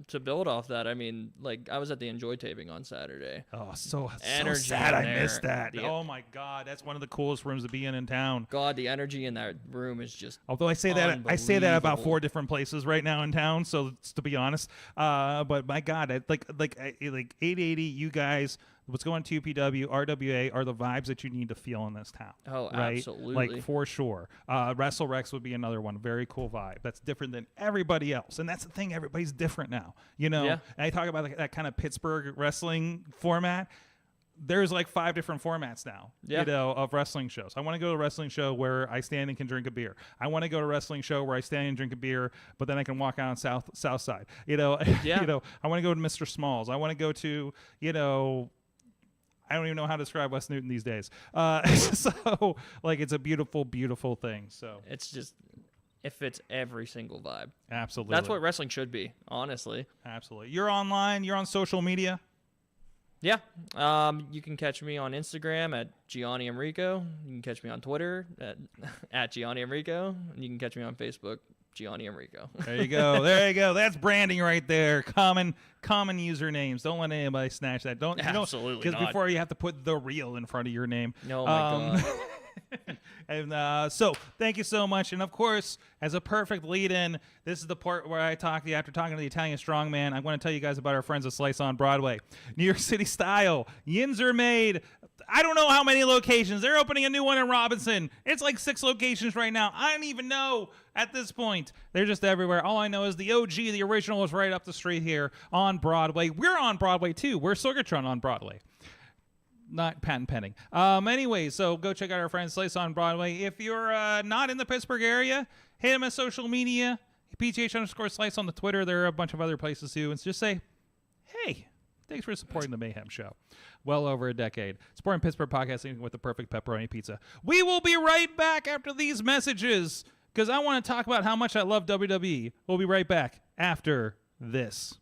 to build off that, I mean, I was at the Enjoy taping on Saturday. Oh, so energy sad I there. missed that. Oh my God, that's one of the coolest rooms to be in town. God, the energy in that room is just Although I say that about 4 different places right now in town, so to be honest. But my God, like 880, you guys, what's going to UPW, RWA are the vibes that you need to feel in this town. Oh, right? absolutely. For sure. WrestleRex would be another one. Very cool vibe. That's different than everybody else. And that's the thing. Everybody's different now. Yeah. And I talk about that kind of Pittsburgh wrestling format. There's 5 different formats now, of wrestling shows. I want to go to a wrestling show where I stand and can drink a beer. I want to go to a wrestling show where I stand and drink a beer, but then I can walk out on South Side. I want to go to Mr. Smalls. I want to go to, I don't even know how to describe West Newton these days. So, like, it's a beautiful, beautiful thing. So It's just, it fits every single vibe. absolutely. That's what wrestling should be, honestly. Absolutely. You're online. You're on social media. Yeah. You can catch me on Instagram at Gianni Enrico. You can catch me on Twitter at Gianni Enrico. And you can catch me on Facebook, Gianni Enrico. There you go. There you go. That's branding right there. Common usernames. Don't let anybody snatch that. Don't Absolutely because not. before you have to put the real in front of your name. Oh my God. And so thank you so much. And of course, as a perfect lead-in, this is the part where I talk to you after talking to the Italian strongman. I'm going to tell you guys about our friends at Slice on Broadway. New York City style. Yins are made. I don't know how many locations. They're opening a new one in Robinson. It's like 6 locations right now. I don't even know at this point. They're just everywhere. All I know is the OG, the original, is right up the street here on Broadway. We're on Broadway, too. We're Sorgatron on Broadway. Not patent pending. Anyway, so go check out our friends Slice on Broadway. If you're not in the Pittsburgh area, hit them on social media. PTH_Slice on the Twitter. There are a bunch of other places too. And just say, hey, thanks for supporting the Mayhem Show. Well over a decade. Supporting Pittsburgh podcasting with the perfect pepperoni pizza. We will be right back after these messages because I want to talk about how much I love WWE. We'll be right back after this.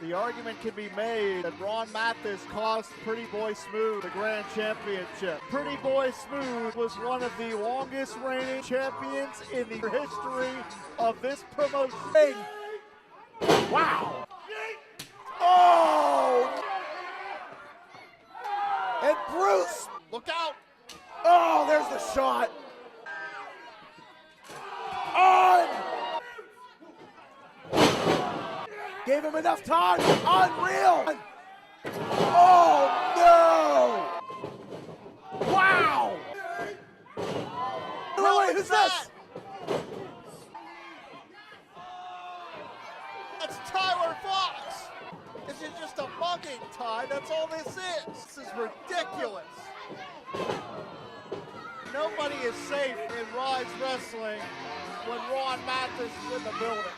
The argument can be made that Ron Mathis cost Pretty Boy Smooth the grand championship. Pretty Boy Smooth was one of the longest reigning champions in the history of this promotion. Wow! Oh! And Bruce, look out! Oh, there's the shot! On! Gave him enough time. Unreal. Oh, no. Wow. Really, who's this? That's Tyler Fox. This is just a mugging, Ty. That's all this is. This is ridiculous. Nobody is safe in Rise Wrestling when Ron Mathis is in the building.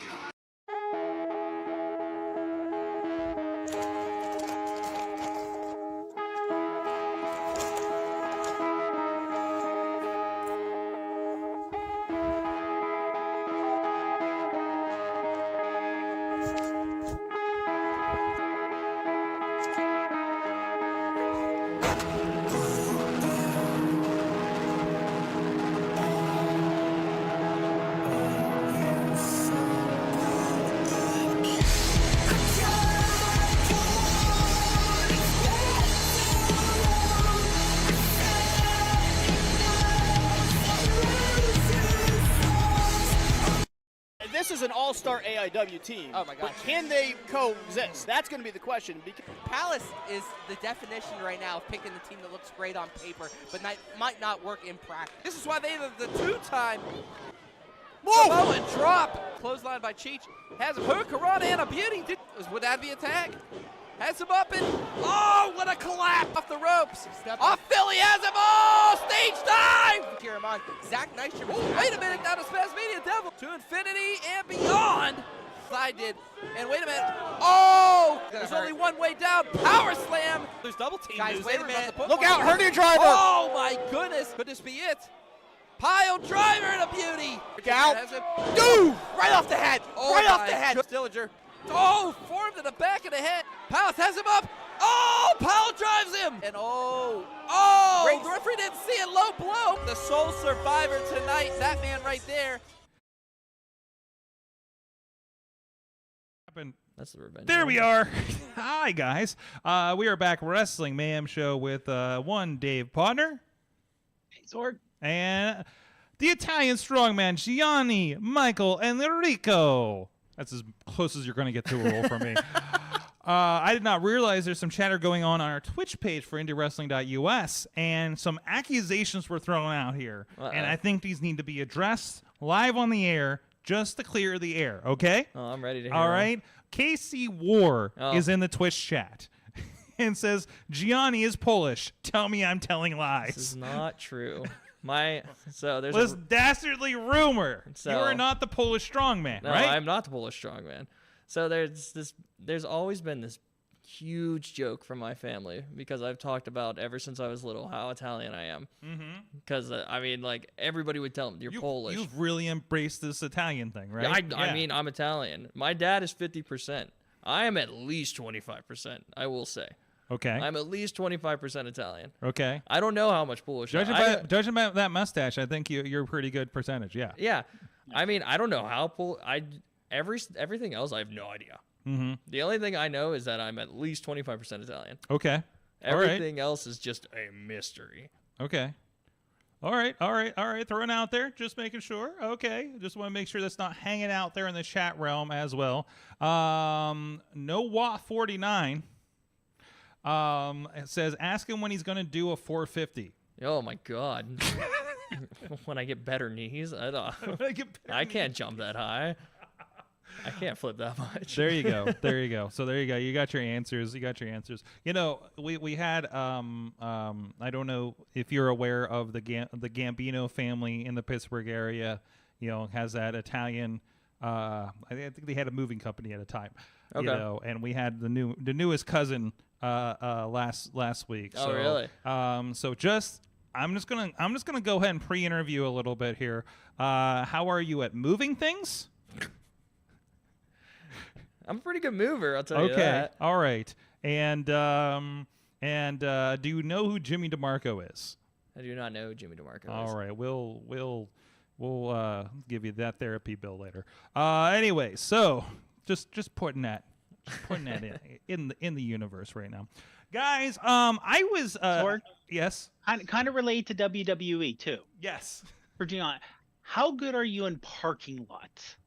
This is an all-star AEW team. Oh my gosh. But can they coexist? That's going to be the question. Because Palace is the definition right now of picking the team that looks great on paper, but might not work in practice. This is why they have the two-time Samoan drop. Clothesline by Cheech. Has a Hurricanrana and a beauty. Would that be a tag? Has him up and, oh, what a collapse off the ropes. Off Philly, has him, oh, stage dive. Here him on. Zach Nystrom. Oh, wait a minute, down to Spasmania Devil. To infinity and beyond. Slide did. And wait a minute. Oh, there's only one way down. Power slam. There's double team. Guys, wait a minute. look out, hernia driver. Oh, my goodness. Could this be it? Pile driver and a beauty. Look out. Dude, right off the head. Oh right off my the head. Dillinger. Oh, formed to the back of the head. Palace has him up. Oh, Powell drives him. And oh, the referee didn't see it. Low blow. The sole survivor tonight, that man right there. That's the revenge. There we are. Hi, guys. We are back Wrestling Mayhem Show with one Dave Podner. Hey, Sorg. And the Italian strongman, Gianni, Michael, and Enrico. That's as close as you're going to get to a roll from me. I did not realize there's some chatter going on our Twitch page for IndieWrestling.us, and some accusations were thrown out here. And I think these need to be addressed live on the air just to clear the air, okay? Oh, I'm ready to hear All them. right? KC War is in the Twitch chat and says, Gianni is Polish. Tell me I'm telling lies. This is not true. There's This dastardly rumor. So- You are not the Polish strongman, No, right? I'm not the Polish strongman. So there's always been this huge joke from my family, because I've talked about ever since I was little how Italian I am. Because everybody would tell them you're Polish. You've really embraced this Italian thing, right? I mean, I'm Italian. My dad is 50%. I am at least 25%. I will say. Okay. I'm at least 25% Italian. Okay. I don't know how much Polish. Judging by that mustache, I think you're a pretty good percentage. Yeah. Yeah. I mean, I don't know how everything else I have no idea. Mm-hmm. The only thing I know is that I'm at least 25% Italian. Okay. Everything else is just a mystery. Okay. All right. Throwing it out there, just making sure. Okay. Just want to make sure that's not hanging out there in the chat realm as well. No Watt 49 it says, ask him when he's going to do a 450. Oh my God. When I get better knees, I can't jump that high. I can't flip that much. There you go. So there you go. You got your answers. You know, we had I don't know if you're aware of the Gambino family in the Pittsburgh area. You know, has that Italian. I think they had a moving company at a time. Okay. You know, and we had the newest cousin last week. Oh, so, really? So I'm just gonna go ahead and pre-interview a little bit here. How are you at moving things? I'm a pretty good mover, I'll tell you that. All right. And do you know who Jimmy DeMarco is? I do not know who Jimmy DeMarco is. All right. We'll give you that therapy bill later. Anyway, so just putting that in the universe right now. Guys, I was Sorg? Yes. Kind of related to WWE too. Yes. Virginia, how good are you in parking lots?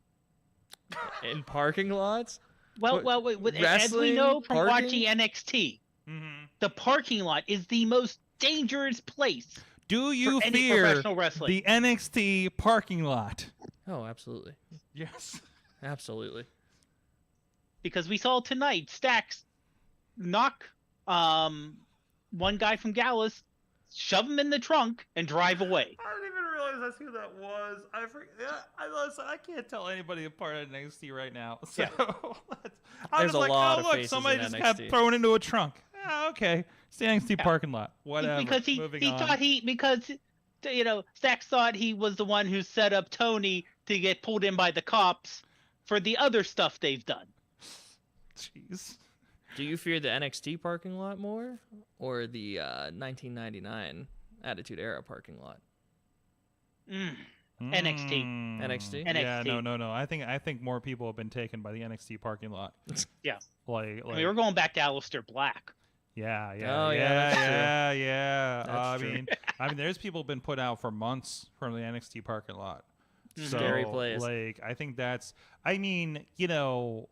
In parking lots? As we know from parking? watching NXT, the parking lot is the most dangerous place. Do you for any fear professional wrestling. the NXT parking lot? Oh, absolutely. Yes. Absolutely. Because we saw tonight Stax knock one guy from Gallus, shove him in the trunk, and drive away. I didn't even realize that's who that was. I can't tell anybody apart at NXT right now. So I There's was like, a lot oh of look, faces somebody in just NXT. got thrown into a trunk. Oh, okay, it's the NXT parking lot. Whatever. Because he Moving on. thought Stax thought he was the one who set up Tony to get pulled in by the cops for the other stuff they've done. Jeez. Do you fear the NXT parking lot more, or the 1999 Attitude Era parking lot? NXT. NXT? Yeah, NXT. no. I think more people have been taken by the NXT parking lot. Yeah. Like I mean, we're going back to Aleister Black. Yeah. Oh, yeah, that's I true. mean, there's people been put out for months from the NXT parking lot. So, Scary place. Like, I think that's. I mean, you know,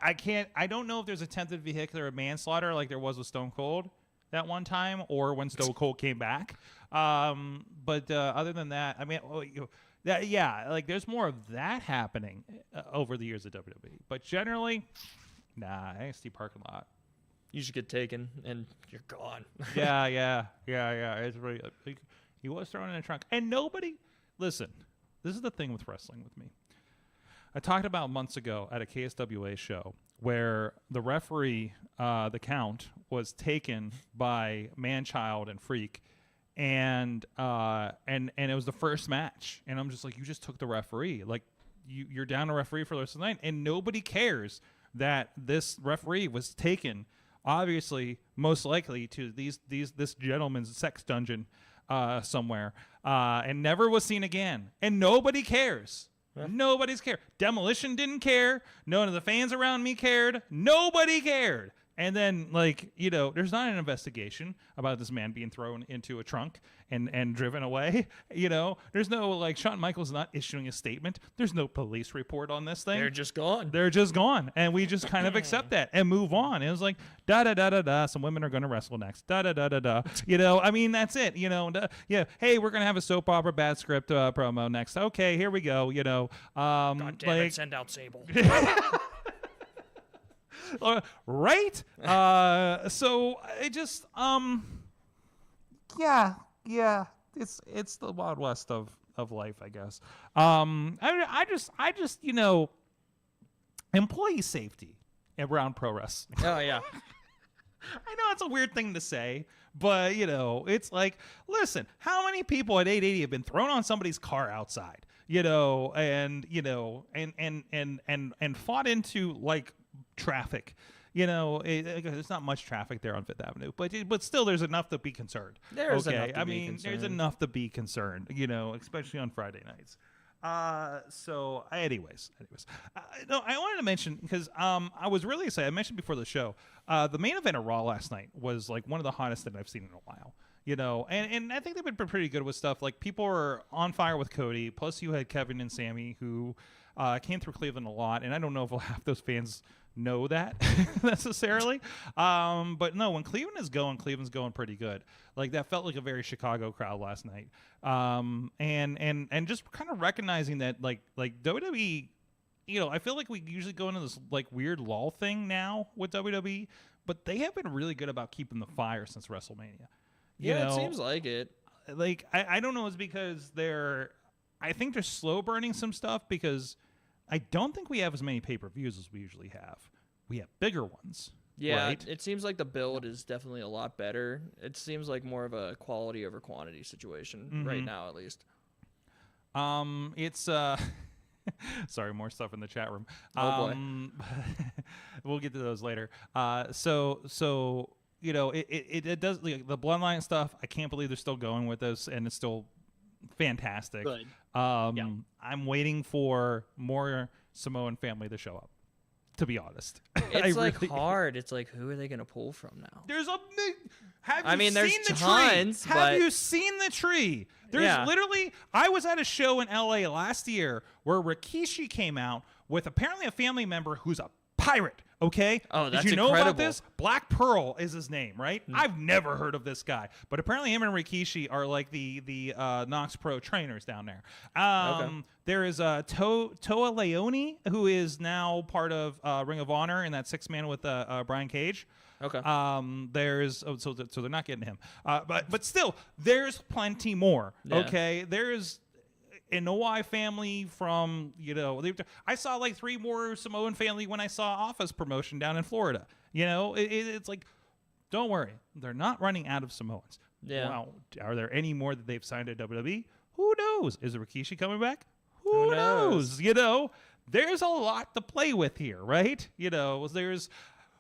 I can't. I don't know if there's attempted vehicular manslaughter like there was with Stone Cold that one time, or when Stone Cold came back. But other than that, I mean, like there's more of that happening over the years of WWE. But generally, nah, NXT parking lot. You should get taken, and you're gone. Yeah. It's really. He was thrown in a trunk, and nobody. Listen, this is the thing with wrestling with me. I talked about months ago at a KSWA show where the referee, the count, was taken by Man-Child and Freak, and it was the first match, and I'm just like, you just took the referee, like you're down a referee for the rest of the night, and nobody cares that this referee was taken, obviously, most likely to this gentleman's sex dungeon somewhere, and never was seen again, and nobody cares. Nobody's cared. Demolition didn't care. None of the fans around me cared. Nobody cared. And then, like, you know, there's not an investigation about this man being thrown into a trunk and driven away. You know, there's no, like, Shawn Michaels not issuing a statement. There's no police report on this thing. They're just gone. They're just gone. And we just kind of accept that and move on. It was like, da-da-da-da-da, some women are going to wrestle next. Da-da-da-da-da. You know, I mean, that's it. You know, yeah, hey, we're going to have a soap opera bad script promo next. Okay, here we go. You know, God damn it, send out Sable. Right? So I just yeah, it's the Wild West of life, I guess. I just you know, employee safety around pro wrestling. Oh yeah. I know it's a weird thing to say, but you know, it's like, listen, how many people at 880 have been thrown on somebody's car outside, you know, and fought into like traffic, you know, there's not much traffic there on Fifth Avenue, but still there's enough to be concerned. There's okay, enough to I be mean, concerned. there's enough to be concerned, you know, especially on Friday nights. So anyways, no, I wanted to mention because I was really excited. I mentioned before the show, the main event of Raw last night was like one of the hottest that I've seen in a while. You know, and I think they've been pretty good with stuff. Like, people are on fire with Cody. Plus, you had Kevin and Sammy, who came through Cleveland a lot. And I don't know if half those fans know that necessarily. But no, when Cleveland is going, Cleveland's going pretty good. Like, that felt like a very Chicago crowd last night. And just kind of recognizing that, like WWE, you know, I feel like we usually go into this like weird lull thing now with WWE, but they have been really good about keeping the fire since WrestleMania. You Yeah, know, it seems like it. Like, I don't know, it's because I think they're slow burning some stuff, because I don't think we have as many pay-per-views as we usually have. We have bigger ones. Yeah, right? it seems like the build is definitely a lot better. It seems like more of a quality over quantity situation right now, at least. It's sorry, more stuff in the chat room. Oh boy. We'll get to those later. So you know, it does, like, the Bloodline stuff. I can't believe they're still going with this, and it's still fantastic. Good. I'm waiting for more Samoan family to show up, to be honest. It's like hard. It's like, who are they going to pull from now? There's a big. Have I you mean, there's seen the tons, tree? but- Have you seen the tree? There's Yeah. literally. I was at a show in LA last year where Rikishi came out with apparently a family member who's a pirate. Okay. Oh, that's Did you know about incredible. this? Black Pearl is his name, right? I've never heard of this guy, but apparently him and Rikishi are like the Nox Pro trainers down there. Okay. There is Toa Leone, who is now part of Ring of Honor in that 6-man with Brian Cage. Okay. There's so they're not getting him, but still there's plenty more. Yeah. Okay, there's an Inoue family from, you know, I saw like 3 more Samoan family when I saw Office promotion down in Florida. You know, it's like, don't worry, they're not running out of Samoans. Yeah. Wow, are there any more that they've signed at WWE? Who knows? Is Rikishi coming back? Who Who knows? knows? You know, there's a lot to play with here, right? You know, there's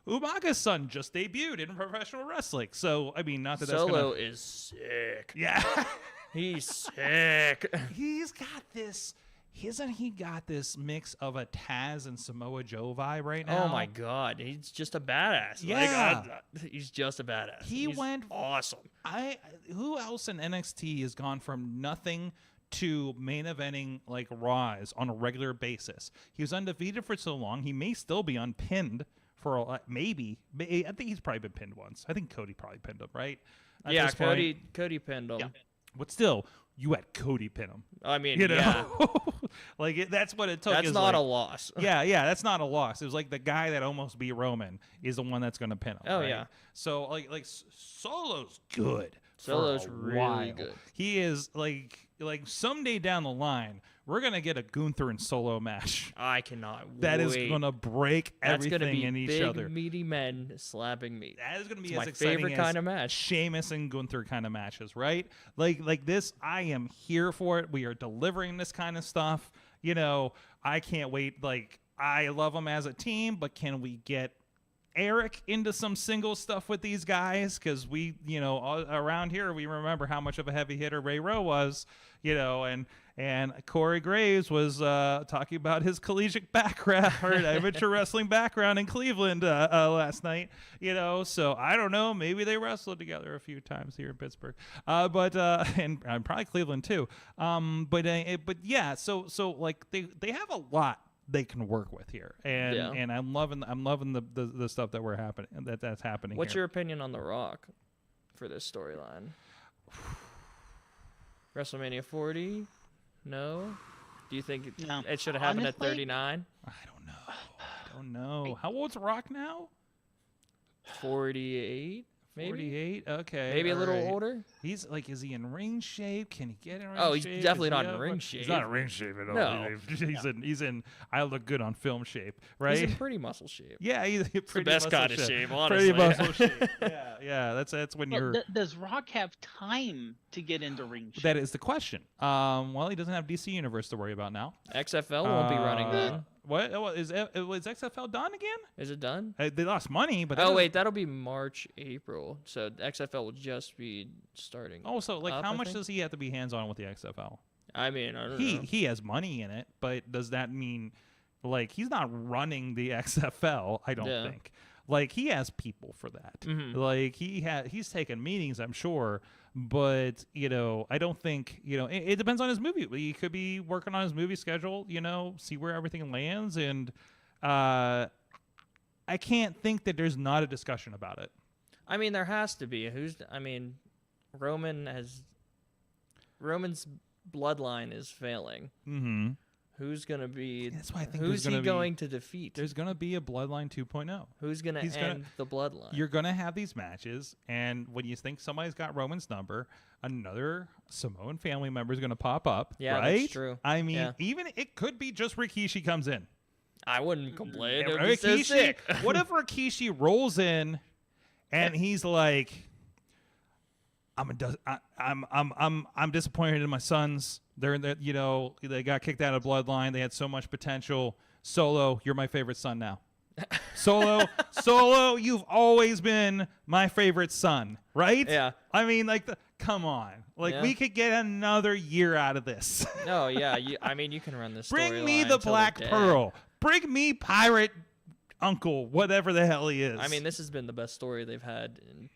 Umaga's son just debuted in professional wrestling. So, I mean, not that that's Solo gonna... is sick. Yeah. He's sick. He's got this... Hasn't he got this mix of a Taz and Samoa Joe vibe right now? Oh my God, he's just a badass. Yeah. He's just a badass. He He's went awesome. Who else in NXT has gone from nothing to main eventing like Raws on a regular basis? He was undefeated for so long. He may still be unpinned for maybe. I think he's probably been pinned once. I think Cody probably pinned him, right? At Yeah, this point. Cody pinned him. Yeah. But still, you had Cody pin him. I mean, You know, yeah, like that's what it took. that's is not a like, loss. yeah, that's not a loss. It was like the guy that almost beat Roman is the one that's going to pin him. Oh, right? yeah. So like Solo's good. for Solo's a really while. good. He is like someday down the line, we're gonna get a Gunther and Solo match. I cannot That wait. is gonna break That's everything gonna be in each big, other. meaty men slapping meat. That is gonna be It's as my exciting favorite as kind of match. Sheamus and Gunther kind of matches, right? Like this, I am here for it. We are delivering this kind of stuff. You know, I can't wait. Like, I love them as a team, but can we get Eric into some single stuff with these guys? Because we, you know, around here, we remember how much of a heavy hitter Ray Rowe was, you know, and and Corey Graves was talking about his collegiate background, or amateur wrestling background in Cleveland last night. So I don't know. Maybe they wrestled together a few times here in Pittsburgh, and probably Cleveland too. But yeah. So like they have a lot they can work with here, and I'm loving the stuff that's happening. What's here. your opinion on The Rock for this storyline? WrestleMania 40? No. Do you think it should have happened at 39? I don't know. How old's Rock now? 48. Maybe? 48. Okay. Maybe a little right. older. He's like, is he in ring shape? Can he get in ring shape? Oh, he's definitely not in ring shape. He's not in ring shape at all. No. He's in I look good on film shape, right? He's in pretty muscle shape. Yeah, he's pretty the best muscle kind of shape, honestly. Pretty muscle shape. Yeah. That's when you're. Does Rock have time to get into ring shape? That is the question. Well, he doesn't have DC Universe to worry about now. XFL won't be running then. What was XFL done again? Is it done? They lost money, but wait, that'll be March, April. So XFL will just be starting. Oh, so like, up, how I much think? does he have to be hands on with the XFL? I mean, I don't know. He has money in it, but does that mean like he's not running the XFL? I don't think. Like he has people for that. Mm-hmm. Like he's taken meetings, I'm sure, but I don't think it depends on his movie. He could be working on his movie schedule, see where everything lands, and I can't think that there's not a discussion about it. I mean, there has to be. Roman's bloodline is failing. Mm-hmm. Who's gonna be? That's why I think who's he going to defeat? There's gonna be a Bloodline 2.0. Who's gonna end the bloodline? You're gonna have these matches, and when you think somebody's got Roman's number, another Samoan family member is gonna pop up. Yeah, right? that's true. I mean, even it could be just Rikishi comes in. I wouldn't complain. It would be so sick. What if Rikishi rolls in, and he's like, I'm disappointed in my sons. They're in the, they got kicked out of Bloodline. They had so much potential. Solo, you're my favorite son now. Solo, you've always been my favorite son, right? Yeah. I mean, like, come on. Like, we could get another year out of this. No, yeah. You can run this. Bring me the Black Pearl. Bring me Pirate Uncle, whatever the hell he is. I mean, this has been the best story they've had in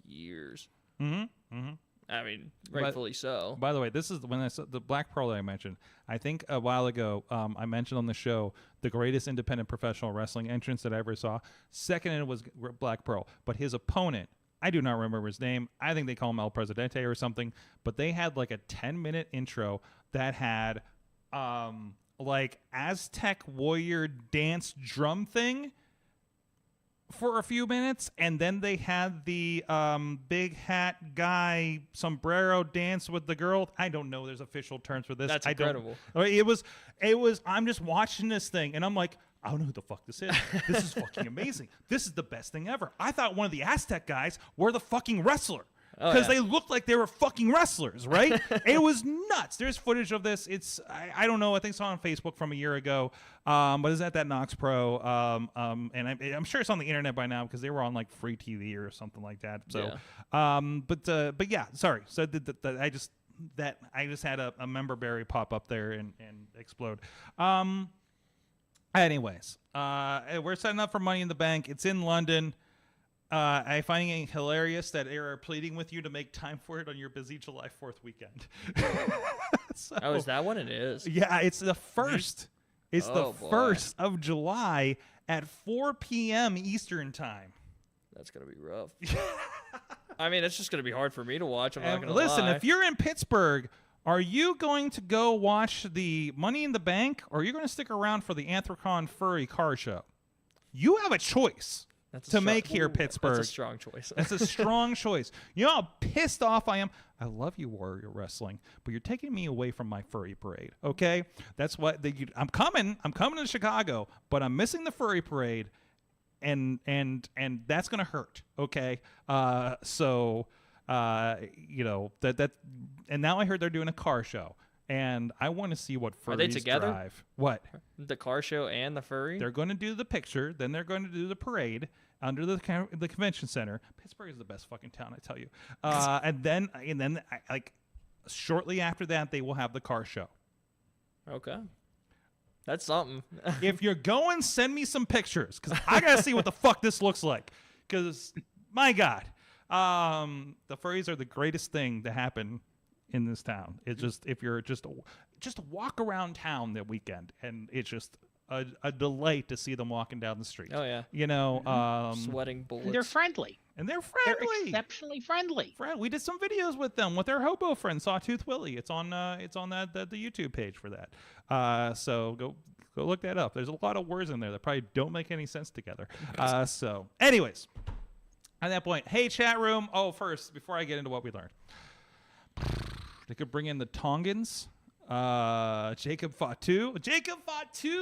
years. Mm-hmm. Mm-hmm. I mean, rightfully so. By the way, this is when I saw the Black Pearl that I mentioned. I think a while ago, I mentioned on the show the greatest independent professional wrestling entrance that I ever saw. Second in it was Black Pearl, but his opponent, I do not remember his name. I think they call him El Presidente or something. But they had like a 10-minute intro that had like Aztec warrior dance drum thing for a few minutes, and then they had the big hat guy sombrero dance with the girl. I don't know. There's official terms for this. That's incredible. It was. I'm just watching this thing, and I'm like, I don't know who the fuck this is. This is fucking amazing. This is the best thing ever. I thought one of the Aztec guys were the fucking wrestler. Because they looked like they were fucking wrestlers, right? It was nuts. There's footage of this. It's I don't know. I think it's on Facebook from a year ago. But it's at that Knox Pro. And I'm sure it's on the internet by now because they were on like free TV or something like that. So, but yeah. Sorry. So I just had a member berry pop up there and explode. Anyways, we're setting up for Money in the Bank. It's in London. I find it hilarious that they are pleading with you to make time for it on your busy July 4th weekend. Oh, is that what it is? Yeah, it's the first. It's the 1st of July at 4 p.m. Eastern time. That's going to be rough. I mean, it's just going to be hard for me to watch. I'm not going to listen, lie. if you're in Pittsburgh, are you going to go watch the Money in the Bank, or are you going to stick around for the Anthrocon Furry car show? You have a choice. Make here, Pittsburgh. That's a strong choice. That's a strong choice. You know how pissed off I am? I love you, Warrior Wrestling, but you're taking me away from my furry parade, okay? That's what I'm coming to Chicago, but I'm missing the furry parade, and that's going to hurt, okay? So that and now I heard they're doing a car show. And I want to see what furries Are they together? drive. What? The car show and the furry? They're going to do the picture. Then they're going to do the parade under the convention center. Pittsburgh is the best fucking town, I tell you. And then shortly after that, they will have the car show. Okay. That's something. If you're going, send me some pictures because I got to see what the fuck this looks like. Because, my God, the furries are the greatest thing to happen in this town. It's just, if you're just walk around town that weekend, and it's just a delight to see them walking down the street. Oh, yeah. You know, Sweating bullets. And they're friendly. They're They're friendly. exceptionally friendly. We did some videos with them with their hobo friend Sawtooth Willie. It's on the YouTube page for that. So go look that up. There's a lot of words in there that probably don't make any sense together. So anyways, at that point, hey chat room. Oh, first before I get into what we learned, they could bring in the Tongans. Jacob Fatu.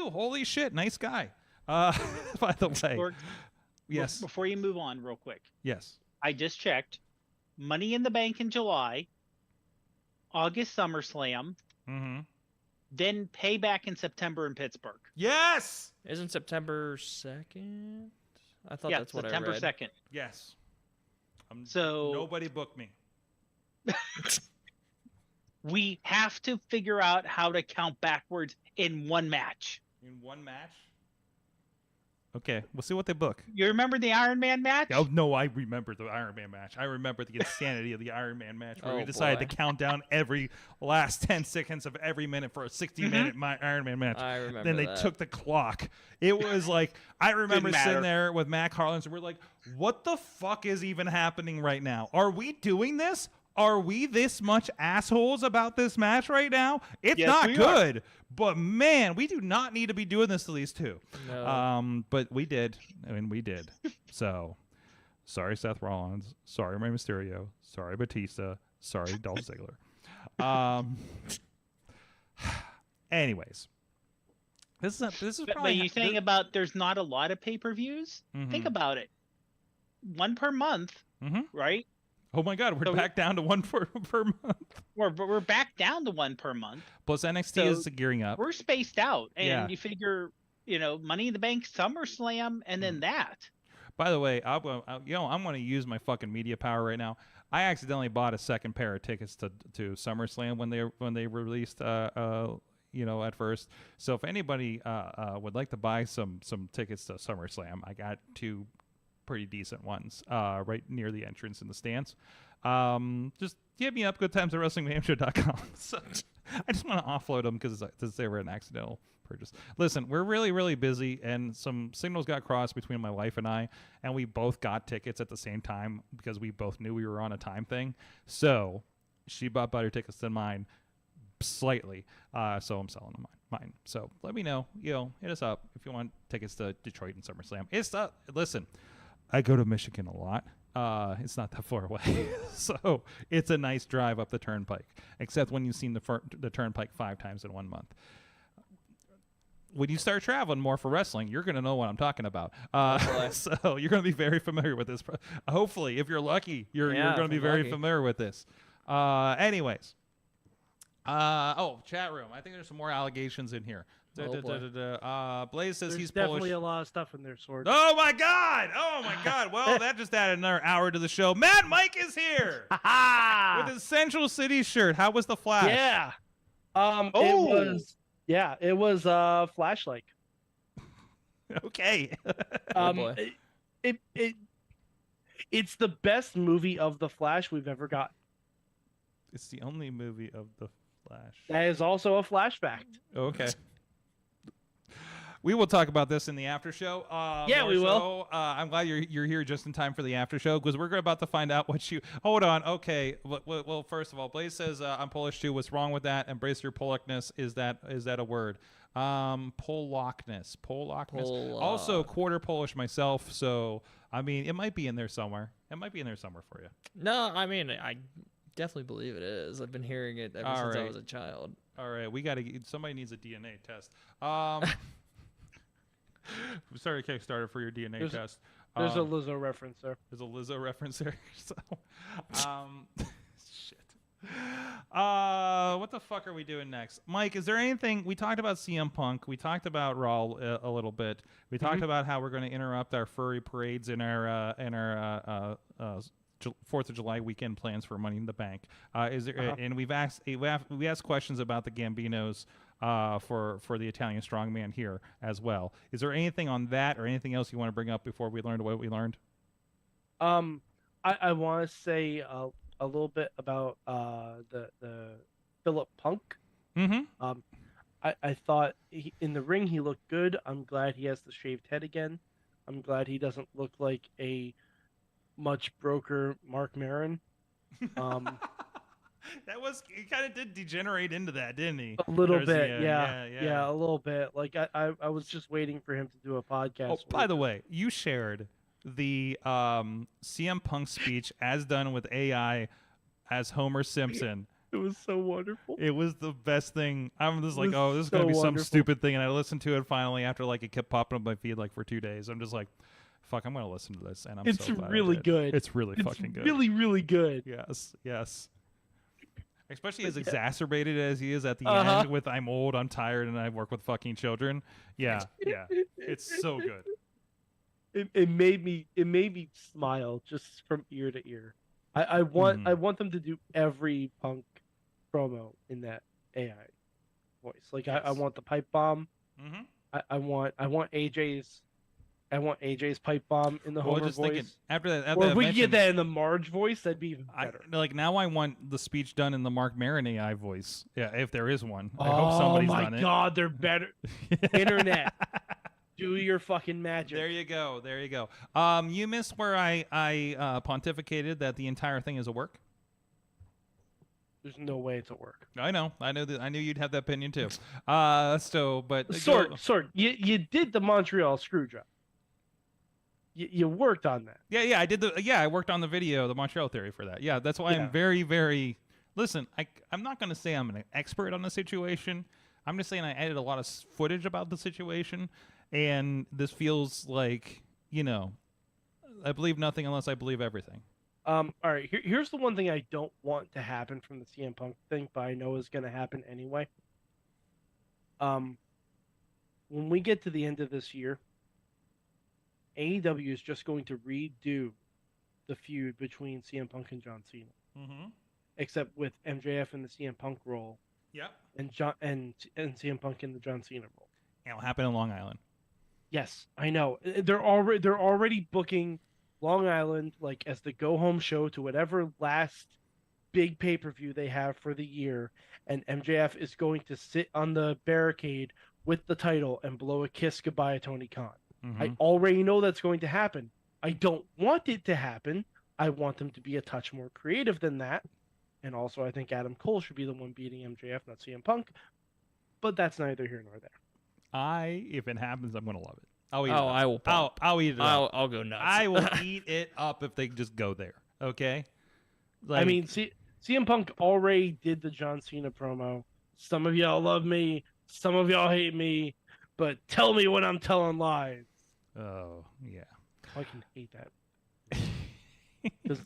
Holy shit, nice guy. By the way. Yes. Before you move on real quick. Yes. I just checked. Money in the Bank in July. August SummerSlam. Mm-hmm. Then Payback in September in Pittsburgh. Yes. Isn't September 2nd? I thought that's what September I read. 2nd. Yes. So nobody booked me. We have to figure out how to count backwards in one match. In one match? Okay, we'll see what they book. You remember the Iron Man match? Oh, no, I remember the Iron Man match. I remember the insanity of the Iron Man match where we decided to count down every last 10 seconds of every minute for a 60-minute Iron Man match. I remember Then they that. took the clock. It was like, I remember Didn't sitting matter. there with Matt Carlins and we're like, what the fuck is even happening right now? Are we doing this? Are we this much assholes about this match right now? It's Yes, not we good. But man, we do not need to be doing this to these two. No. But we did. I mean, we did. So, sorry, Seth Rollins. Sorry, Rey Mysterio. Sorry, Batista. Sorry, Dolph Ziggler. Anyways, this is But probably. you think about there's not a lot of pay-per-views? Think about it. One per month, right? Oh my God, we're back down to one per month. We're back down to one per month. Plus NXT So is gearing up. We're spaced out, and Yeah. you figure, Money in the Bank, SummerSlam, and then that. By the way, I'm going to use my fucking media power right now. I accidentally bought a second pair of tickets to SummerSlam when they released at first. So if anybody would like to buy some tickets to SummerSlam, I got two pretty decent ones right near the entrance in the stands. Just hit me up, goodtimes@wrestlingmayhemshow.com. So I just want to offload them because they were an accidental purchase. Listen, we're really, really busy, and some signals got crossed between my wife and I, and we both got tickets at the same time because we both knew we were on a time thing. So she bought better tickets than mine slightly, so I'm selling them mine. So let me know, hit us up if you want tickets to Detroit and SummerSlam. Listen, I go to Michigan a lot. It's not that far away. So it's a nice drive up the turnpike, except when you've seen the turnpike 5 times in 1 month. When you start traveling more for wrestling, you're going to know what I'm talking about. So you're going to be very familiar with this. Hopefully, if you're lucky, you're going to be very familiar with this. Anyways. Chat room. I think there's some more allegations in here. Blaze says he's definitely Polish. a lot of stuff in there, Sword. Oh my God! Well, that just added another hour to the show. Mad Mike is here with his Central City shirt. How was the Flash? Yeah. It was Flash-like. Okay. Boy. It's the best movie of the Flash we've ever got. It's the only movie of the Flash. That is also a flashback. Okay. We will talk about this in the after show. We will. I'm glad you're here just in time for the after show because we're about to find out what you. Hold on. Okay. Well, first of all, Blaze says I'm Polish too. What's wrong with that? Embrace your Polakness. Is that a word? Polakness. Also, quarter Polish myself. So I mean, it might be in there somewhere. It might be in there somewhere for you. No, I mean, I definitely believe it is. I've been hearing it ever since I was a child. All right, somebody needs a DNA test. We started a Kickstarter for your DNA test. There's a Lizzo reference there. There's a Lizzo reference there. So, shit. What the fuck are we doing next? Mike, is there anything? We talked about CM Punk. We talked about Raw a little bit. We talked about how we're going to interrupt our furry parades in our 4th of July weekend plans for Money in the Bank. Is there? And we asked questions about the Gambinos for the Italian Strongman here as well. Is there anything on that or anything else you want to bring up before we learned what we learned? I want to say a little bit about the Philip Punk. Mm-hmm. I thought in the ring he looked good. I'm glad he has the shaved head again. I'm glad he doesn't look like a much broker Mark Maron. He kind of did degenerate into that, didn't he? A little bit, yeah, a little bit. Like I was just waiting for him to do a podcast. Oh, by the way, you shared the CM Punk speech as done with AI as Homer Simpson. It was so wonderful. It was the best thing. I'm just like, oh, this is gonna be some stupid thing, and I listened to it finally after like it kept popping up my feed like for 2 days. I'm just like, fuck, I'm gonna listen to this, and I'm it's so glad really I did. good. It's really fucking good. Really, really good. Yes. Especially as exacerbated as he is at the end with "I'm old, I'm tired, and I work with fucking children." Yeah. It's so good. It made me smile just from ear to ear. I want them to do every Punk promo in that AI voice. Like I want the pipe bomb. Mm-hmm. I want AJ's pipe bomb in the Homer voice. Thinking, after that, or if we could get that in the Marge voice, that'd be even better. Now I want the speech done in the Mark Maron AI voice. Yeah, if there is one. I hope somebody's done it. Oh my God, they're better. Internet, do your fucking magic. There you go. You missed where I pontificated that the entire thing is a work. There's no way it's a work. I know that. I knew you'd have that opinion too. Sorg, you did the Montreal screw job. You worked on that. Yeah, I did I worked on the video, the Montreal theory for that. Yeah, that's why I'm very, very. Listen, I'm not going to say I'm an expert on the situation. I'm just saying I added a lot of footage about the situation, and this feels like I believe nothing unless I believe everything. All right, here's the one thing I don't want to happen from the CM Punk thing, but I know is going to happen anyway. When we get to the end of this year, AEW is just going to redo the feud between CM Punk and John Cena. Mm-hmm. Except with MJF in the CM Punk role. Yep. And CM Punk in the John Cena role. It'll happen in Long Island. Yes, I know. They're already booking Long Island like as the go home show to whatever last big pay-per-view they have for the year, and MJF is going to sit on the barricade with the title and blow a kiss goodbye to Tony Khan. Mm-hmm. I already know that's going to happen. I don't want it to happen. I want them to be a touch more creative than that. And also, I think Adam Cole should be the one beating MJF, not CM Punk. But that's neither here nor there. If it happens, I'm going to love it. I'll eat it up. I will. I'll eat it up. I'll go nuts. I will eat it up if they just go there. Okay? I mean, CM Punk already did the John Cena promo. Some of y'all love me. Some of y'all hate me. But tell me when I'm telling lies. Oh, yeah. I can hate that. Because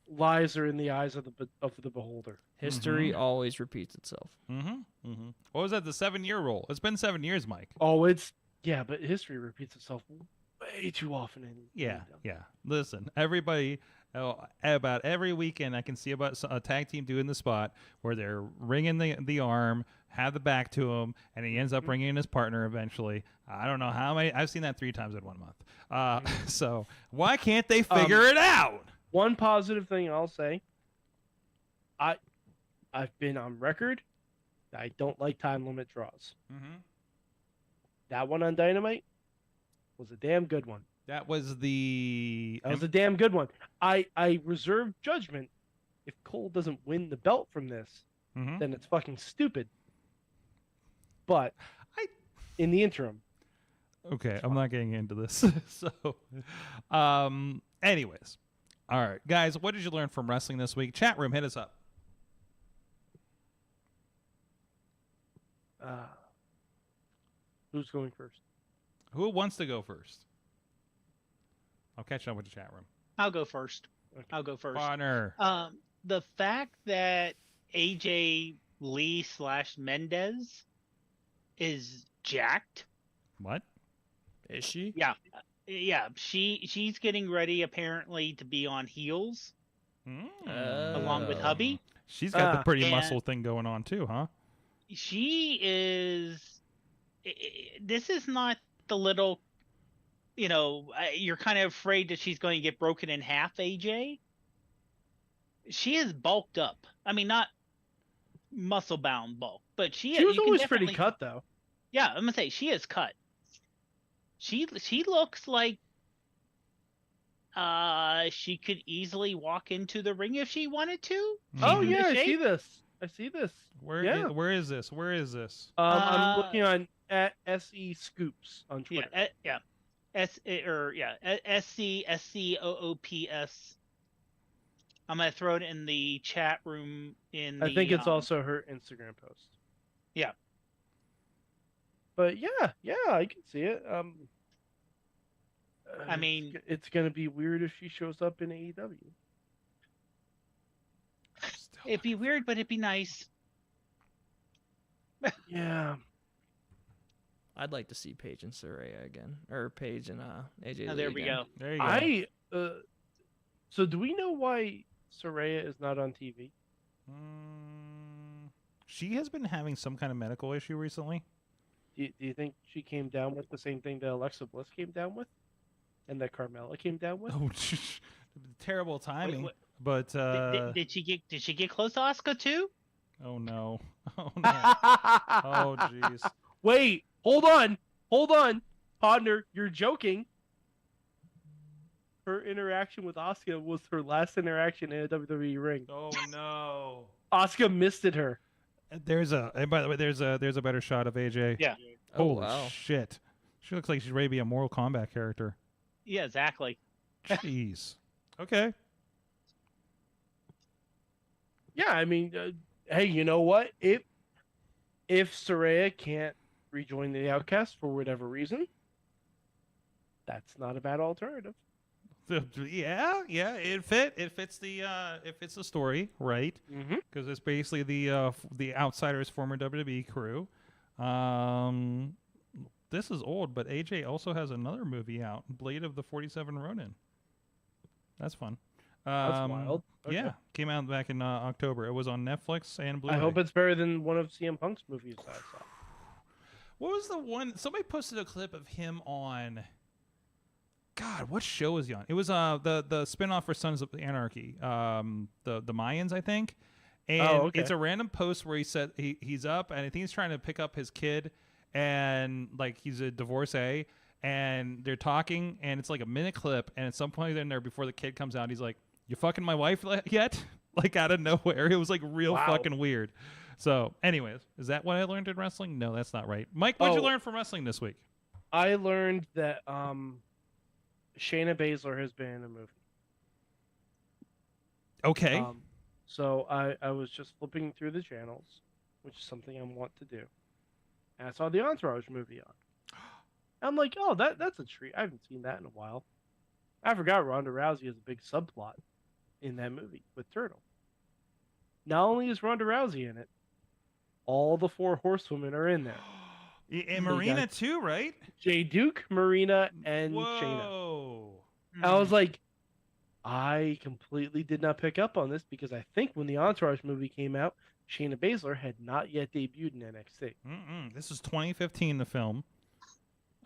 lies are in the eyes of the beholder. History always repeats itself. Mm-hmm. Mm-hmm. What was that? The 7-year rule. It's been 7 years, Mike. Oh, but history repeats itself way too often. Yeah. Listen, everybody, about every weekend I can see about a tag team doing the spot where they're ringing the arm, have the back to him, and he ends up bringing in his partner eventually. I don't know how many. I've seen that 3 times in 1 month. So why can't they figure it out? One positive thing I'll say, I've been on record. I don't like time limit draws. Mm-hmm. That one on Dynamite was a damn good one. That was a damn good one. I reserve judgment. If Cole doesn't win the belt from this, then it's fucking stupid. But in the interim. Okay, I'm not getting into this. So, anyways. All right, guys, what did you learn from wrestling this week? Chat room, hit us up. Who's going first? Who wants to go first? I'll catch up with the chat room. I'll go first. Okay. Honor. The fact that AJ Lee / Mendez is jacked. What? Is she? Yeah. She's getting ready apparently to be on heels along with hubby. She's got the pretty and- muscle thing going on too, huh? She is. This is not the little. You're kind of afraid that she's going to get broken in half, AJ. She is bulked up. I mean, not muscle bound bulk, but she was you can always pretty definitely- cut though. Yeah, I'm gonna say she is cut. She looks like she could easily walk into the ring if she wanted to. Oh She's in yeah, the I see shape. this. I see this. Where is this? Where is this? I'm looking on at SE Scoops on Twitter. SCOOPS. I'm gonna throw it in the chat room. I think it's also her Instagram post. Yeah. But yeah, I can see it. I mean, it's gonna be weird if she shows up in AEW. it'd be weird, but it'd be nice. Yeah. I'd like to see Paige and Saraya again, or Paige and AJ. Oh, Lee there we again. go. There you go. So do we know why Saraya is not on TV? She has been having some kind of medical issue recently. Do you think she came down with the same thing that Alexa Bliss came down with, and that Carmella came down with? Oh, terrible timing. Wait. But Did she get close to Asuka too? oh no, oh no, oh jeez. Wait, hold on, partner, you're joking. Her interaction with Asuka was her last interaction in a WWE ring. Oh no. Asuka misted her. And by the way, there's a better shot of AJ. Yeah. Oh, Holy wow. shit. She looks like she's ready to be a Mortal Kombat character. Yeah, exactly. Jeez. Okay. Yeah, I mean, hey, you know what? If Saraya can't rejoin the Outcast for whatever reason, that's not a bad alternative. Yeah, it fits the story, right? Mm-hmm. Because it's basically the Outsiders' former WWE crew. This is old, but AJ also has another movie out, Blade of the 47 Ronin. That's fun. That's wild. Okay. Yeah, came out back in October. It was on Netflix and Blu-ray. I hope it's better than one of CM Punk's movies that I saw. What was the one? Somebody posted a clip of him on. God, what show was he on? It was the spinoff for Sons of Anarchy, the Mayans, I think. And it's a random post where he said he's up, and I think he's trying to pick up his kid, and like he's a divorcee, and they're talking, and it's like a minute clip, and at some point in there before the kid comes out, he's like, "You fucking my wife yet?" Like out of nowhere. It was like real fucking weird. So, anyways, is that what I learned in wrestling? No, that's not right. Mike, what'd you learn from wrestling this week? I learned that Shayna Baszler has been in a movie. Okay. So I was just flipping through the channels, which is something I want to do. And I saw the Entourage movie on. I'm like, oh, that's a treat. I haven't seen that in a while. I forgot Ronda Rousey has a big subplot in that movie with Turtle. Not only is Ronda Rousey in it, all the 4 horsewomen are in there. And Marina too, right? Jay Duke, Marina, and Whoa. Shayna. I was like, I completely did not pick up on this because I think when the Entourage movie came out, Shayna Baszler had not yet debuted in NXT. This is 2015, the film.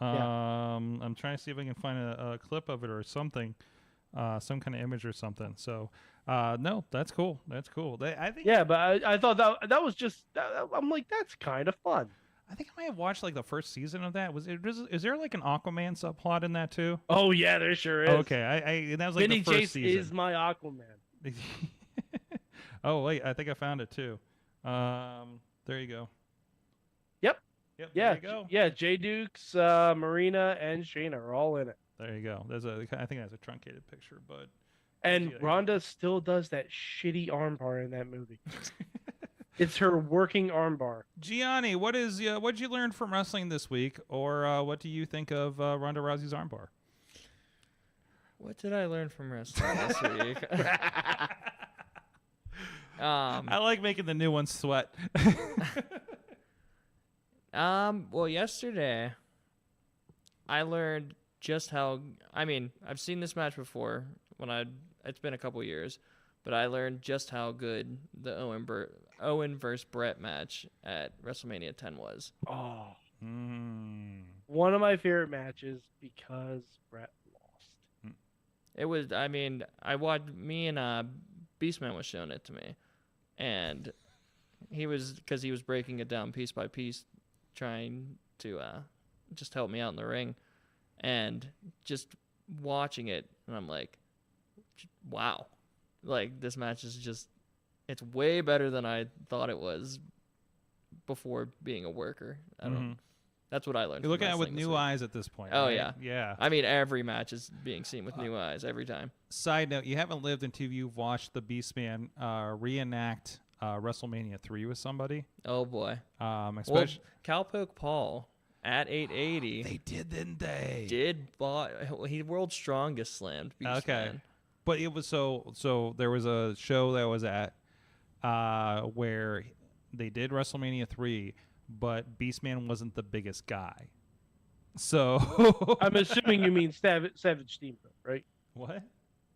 I'm trying to see if I can find a clip of it or something, some kind of image or something. So, no, that's cool. That's cool. I think. Yeah, but I thought that was just. I'm like, that's kind of fun. I think I might have watched like the first season of that. Is there like an Aquaman subplot in that too? Oh yeah, there sure is. Okay, that was like Vinny the first Chase season. is my Aquaman. Oh wait, I think I found it too. There you go. Yep. Yep. Yeah. There you go. Yeah. Jay Dukes, Marina, and Shayna are all in it. There you go. I think that's a truncated picture, but. And Rhonda still does that shitty armbar in that movie. It's her working armbar. Gianni, what'd you learn from wrestling this week, or what do you think of Ronda Rousey's armbar? What did I learn from wrestling this week? I like making the new ones sweat. Well, yesterday I learned just how. I mean, I've seen this match before it's been a couple years, but I learned just how good the Owen versus Brett match at WrestleMania 10 was. Oh. One of my favorite matches because Brett lost. It was, I mean, I watched, me and Beastman was showing it to me, and because he was breaking it down piece by piece, trying to just help me out in the ring, and just watching it, and I'm like, wow, like this match is just, it's way better than I thought it was before being a worker. I don't. That's what I learned. You're looking at it with new eyes at this point. Oh, right? yeah. Yeah. I mean, every match is being seen with new eyes every time. Side note, you haven't lived until you've watched the Beastman reenact WrestleMania 3 with somebody. Oh, boy. Especially Cowpoke Paul at 880. They did, didn't they? He world's strongest slammed Beastman. Okay. But it was so there was a show that was at where they did WrestleMania 3, but Beastman wasn't the biggest guy. So I'm assuming you mean Savage Steamboat, right? what?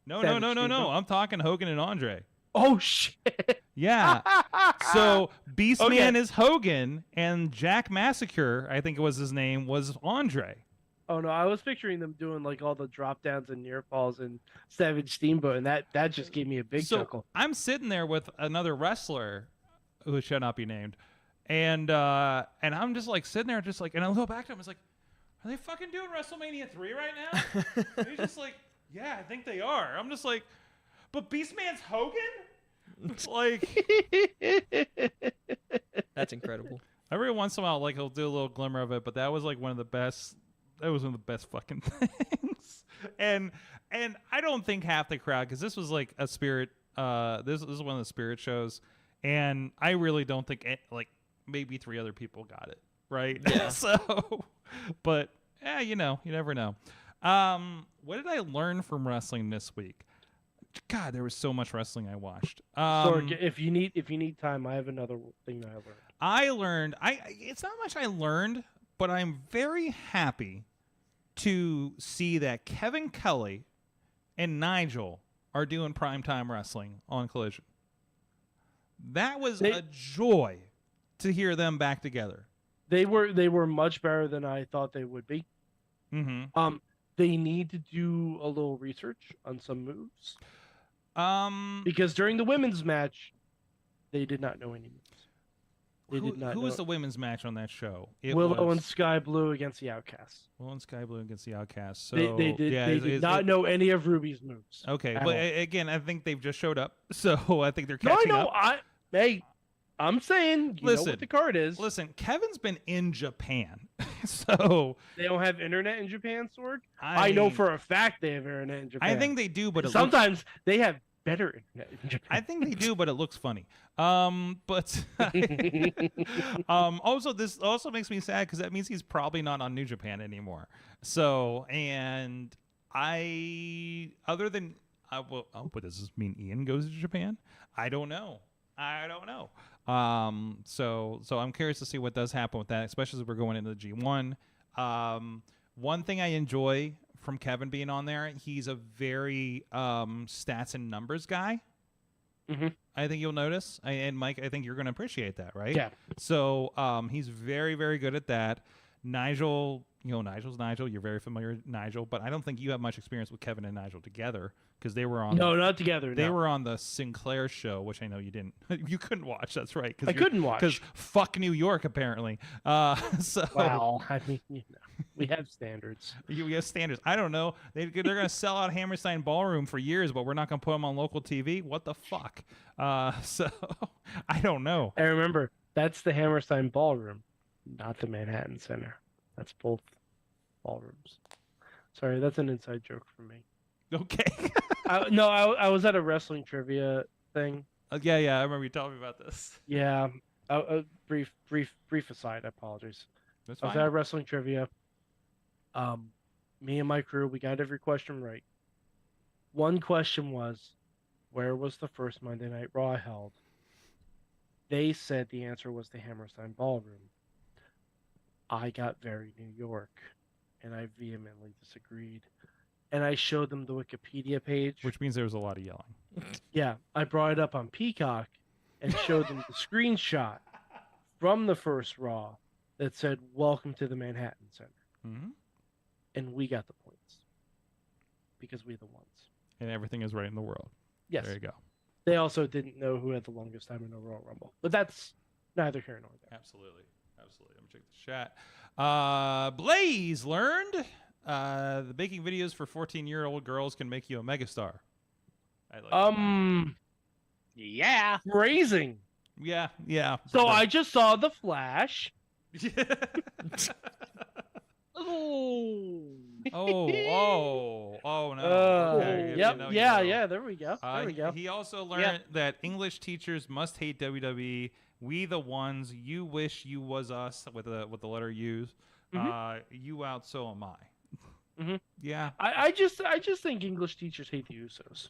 No. Steamboat. I'm talking Hogan and Andre. Oh shit! Yeah. So Beastman Okay. is Hogan, and Jack Massacre, I think it was his name, was Andre. Oh no, I was picturing them doing like all the drop downs and near falls and Savage Steamboat, and that just gave me a big chuckle. I'm sitting there with another wrestler who shall not be named, and I'm just like sitting there, just like, and I look back to him, it's like, are they fucking doing WrestleMania 3 right now? And he's just like, yeah, I think they are. I'm just like, but Beastman's Hogan? It's like, That's incredible. every once in a while, like he'll do a little glimmer of it, but that was like one of the best. That was one of the best fucking things. And I don't think half the crowd, because this was like a spirit. This is one of the spirit shows, and I really don't think like maybe 3 other people got it right. Yeah. So, but you know, you never know. What did I learn from wrestling this week? God, there was so much wrestling I watched. Sorg, if you need time, I have another thing that I learned. It's not much I learned, but I'm very happy to see that Kevin Kelly and Nigel are doing primetime wrestling on Collision. That was a joy to hear them back together. They were much better than I thought they would be. Mm-hmm. They need to do a little research on some moves. Because during the women's match, they did not know any moves. Who was the women's match on that show? Willow and Sky Blue against the Outcasts. Willow and Sky Blue against the Outcasts. So They did not know any of Ruby's moves. Okay, at but all. again, I think they've just showed up, so I think they're catching up. I'm saying, you know what the card is. Listen, Kevin's been in Japan, so They don't have internet in Japan, Sorg? I know for a fact they have internet in Japan. I think they do, but sometimes they have better internet in Japan. I think they do, but it looks funny. But also this also makes me sad because that means he's probably not on New Japan anymore. So, and but does this mean Ian goes to Japan? I don't know. So I'm curious to see what does happen with that, especially as we're going into the G1. One thing I enjoy from Kevin being on there, he's a very stats and numbers guy. Mm-hmm. I think you'll notice, and Mike, I think you're going to appreciate that, right? Yeah. So he's very, very good at that. Nigel, Nigel's Nigel. You're very familiar with Nigel, but I don't think you have much experience with Kevin and Nigel together because they were on. No, not together. They were on the Sinclair show, which I know you didn't. You couldn't watch. That's right. I couldn't watch because fuck New York, apparently. So well, I mean, we have standards. We have standards. I don't know. They're going to sell out Hammerstein Ballroom for years, but we're not going to put them on local TV. What the fuck? So I don't know. And remember, that's the Hammerstein Ballroom, not the Manhattan Center. That's both ballrooms. Sorry, that's an inside joke from me. Okay. I was at a wrestling trivia thing. Yeah, I remember you telling me about this. Yeah. Brief aside. I apologize. That's I was fine. at wrestling trivia. Me and my crew, we got every question right. One question was, where was the first Monday Night Raw held? They said the answer was the Hammerstein Ballroom. I got very New York, and I vehemently disagreed. and I showed them the Wikipedia page. Which means there was a lot of yelling. Yeah, I brought it up on Peacock and showed them the screenshot from the first Raw that said, "Welcome to the Manhattan Center." Mm-hmm. And we got the points because we're the ones. And everything is right in the world. Yes. There you go. They also didn't know who had the longest time in a Royal Rumble. But that's neither here nor there. Absolutely. Let me check the chat. Blaze learned the baking videos for 14-year-old girls can make you a megastar. I like Yeah. Phrasing. Yeah. So I just saw The Flash. Ooh. Oh no. Okay, Yep. you know, Yeah, you know. There we go. There we go. He also learned that English teachers must hate WWE. We the ones. You wish you was us with the letter U's. You out, so am I. Mm-hmm. Yeah. I just think English teachers hate the Usos.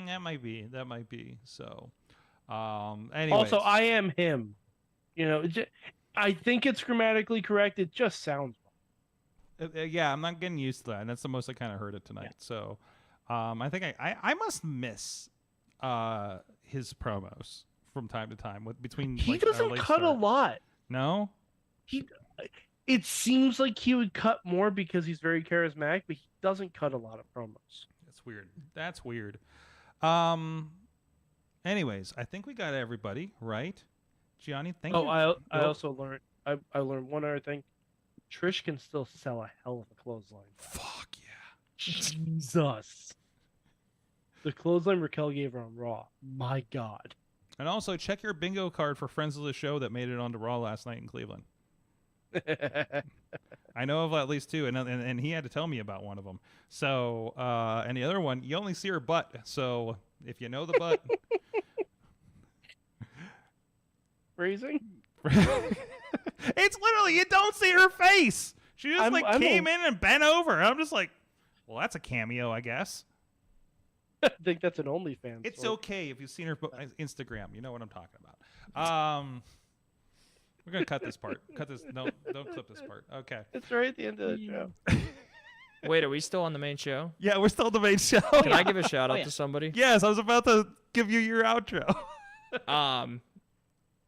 That might be. So, anyways. Also, I am him. You know, I think it's grammatically correct. It just sounds wrong. Yeah, I'm not getting used to that, and that's the most I kind of heard it tonight. Yeah. So, I think I must miss his promos from time to time between. He doesn't cut a lot. No. It seems like he would cut more because he's very charismatic, but he doesn't cut a lot of promos. That's weird. Anyways, I think we got everybody right. Gianni, thank you. I also learned. I learned one other thing. Trish can still sell a hell of a clothesline. Fuck yeah. Jesus. The clothesline Raquel gave her on Raw. My God. And also check your bingo card for friends of the show that made it onto Raw last night in Cleveland. I know of at least two, and he had to tell me about one of them. So, and the other one, you only see her butt. So if you know the butt. Phrasing? It's literally, you don't see her face. She just came in and bent over. I'm just like, well, that's a cameo, I guess. I think that's an OnlyFans. It's okay if you've seen her Instagram. You know what I'm talking about. We're gonna cut this part. Cut this. No, don't clip this part. Okay. It's right at the end of the show. Wait, are we still on the main show? Yeah, we're still on the main show. Can I give a shout out to somebody? Yes, I was about to give you your outro.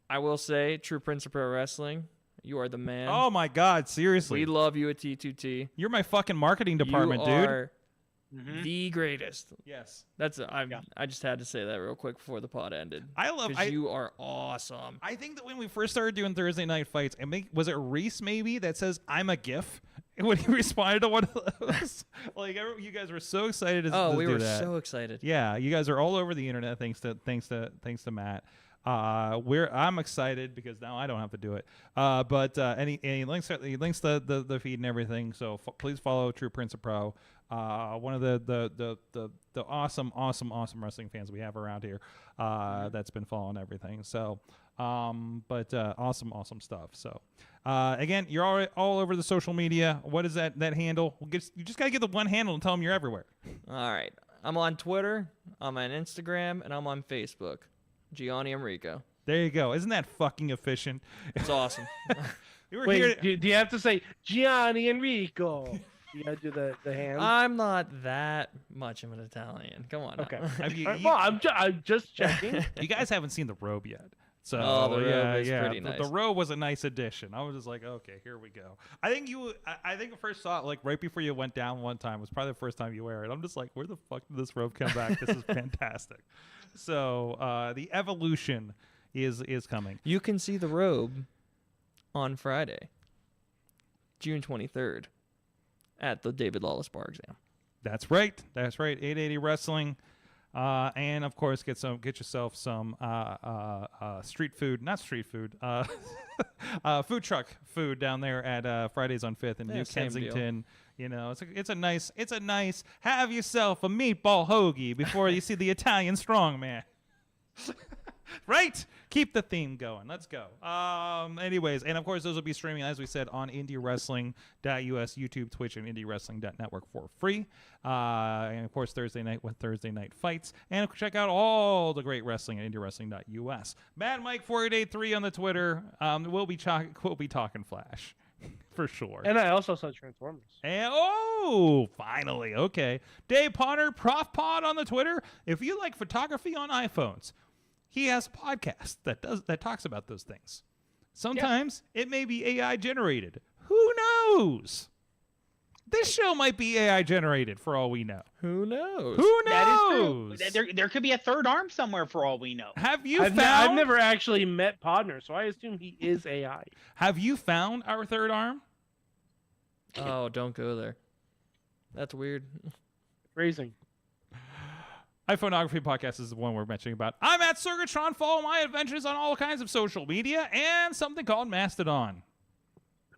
I will say, True Prince of Pro Wrestling, you are the man. Oh my God, seriously. We love you at T2T. You're my fucking marketing department, you dude. Are the greatest. Yes. I just had to say that real quick before the pod ended. You are awesome. I think that when we first started doing Thursday night fights, was it Reese maybe that says I'm a GIF when he responded to one of those? Like you guys were so excited. We were so excited. Yeah, you guys are all over the internet thanks to Matt. I'm excited because now I don't have to do it. But he links the feed and everything. So please follow True Prince of Pro. One of the awesome wrestling fans we have around here. That's been following everything. So, awesome stuff. So, again, you're all over the social media. What is that handle? You just gotta get the one handle and tell them you're everywhere. All right, I'm on Twitter, I'm on Instagram, and I'm on Facebook. Gianni Enrico. There you go. Isn't that fucking efficient? It's awesome. Wait, do you have to say Gianni Enrico? You gotta do the hands. I'm not that much of an Italian. Come on. Okay. Now. I'm just checking. You guys haven't seen the robe yet. So the robe is pretty nice. The robe was a nice addition. I was just like, okay, here we go. I think I first saw it like right before you went down one time. It was probably the first time you wear it. I'm just like, where the fuck did this robe come back? This is fantastic. So the evolution is coming. You can see the robe on Friday, June 23rd, at the David Lawless Bar Exam. That's right. 880 Wrestling. And of course, get yourself some street food, not street food, food truck food down there at Fridays on 5th in New Kensington. Deal. You know, it's a nice. Have yourself a meatball hoagie before you see the Italian strongman. Right? Keep the theme going. Let's go. Anyways, and of course, those will be streaming, as we said, on IndieWrestling.us, YouTube, Twitch, and IndieWrestling.network for free. And of course, Thursday night with Thursday Night Fights. And check out all the great wrestling at IndieWrestling.us. Mad Mike 4883 on the Twitter. We'll be talking Flash. For sure. And I also saw Transformers. And, finally. Okay. Dave Potter, Prof Pod on the Twitter. If you like photography on iPhones, he has a podcast that talks about those things. Sometimes it may be AI generated. Who knows? This show might be AI generated for all we know. Who knows? Who That knows? is true. There could be a third arm somewhere for all we know. Have you I've found? never actually met Podner, so I assume he is AI. Have you found our third arm? Oh, don't go there. That's weird. Phrasing. iPhoneography podcast is the one we're mentioning about. I'm at Sorgatron. Follow my adventures on all kinds of social media and something called Mastodon.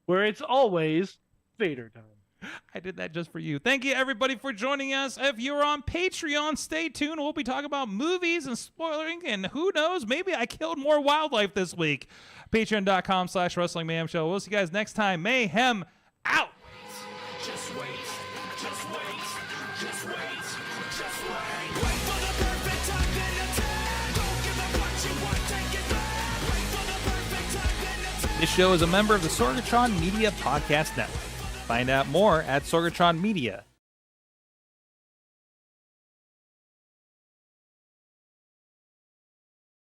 Where it's always Vader time. I did that just for you. Thank you, everybody, for joining us. If you're on Patreon, stay tuned. We'll be talking about movies and spoiling, and who knows, maybe I killed more wildlife this week. Patreon.com/Wrestling Mayhem Show. We'll see you guys next time. Mayhem out. Just wait, just wait, just wait, just wait. Wait for the perfect time, then attack. Don't give up what you want, take it back. Wait for the perfect time, then attack. This show is a member of the Sorgatron Media Podcast Network. Find out more at sorgatronmedia.com.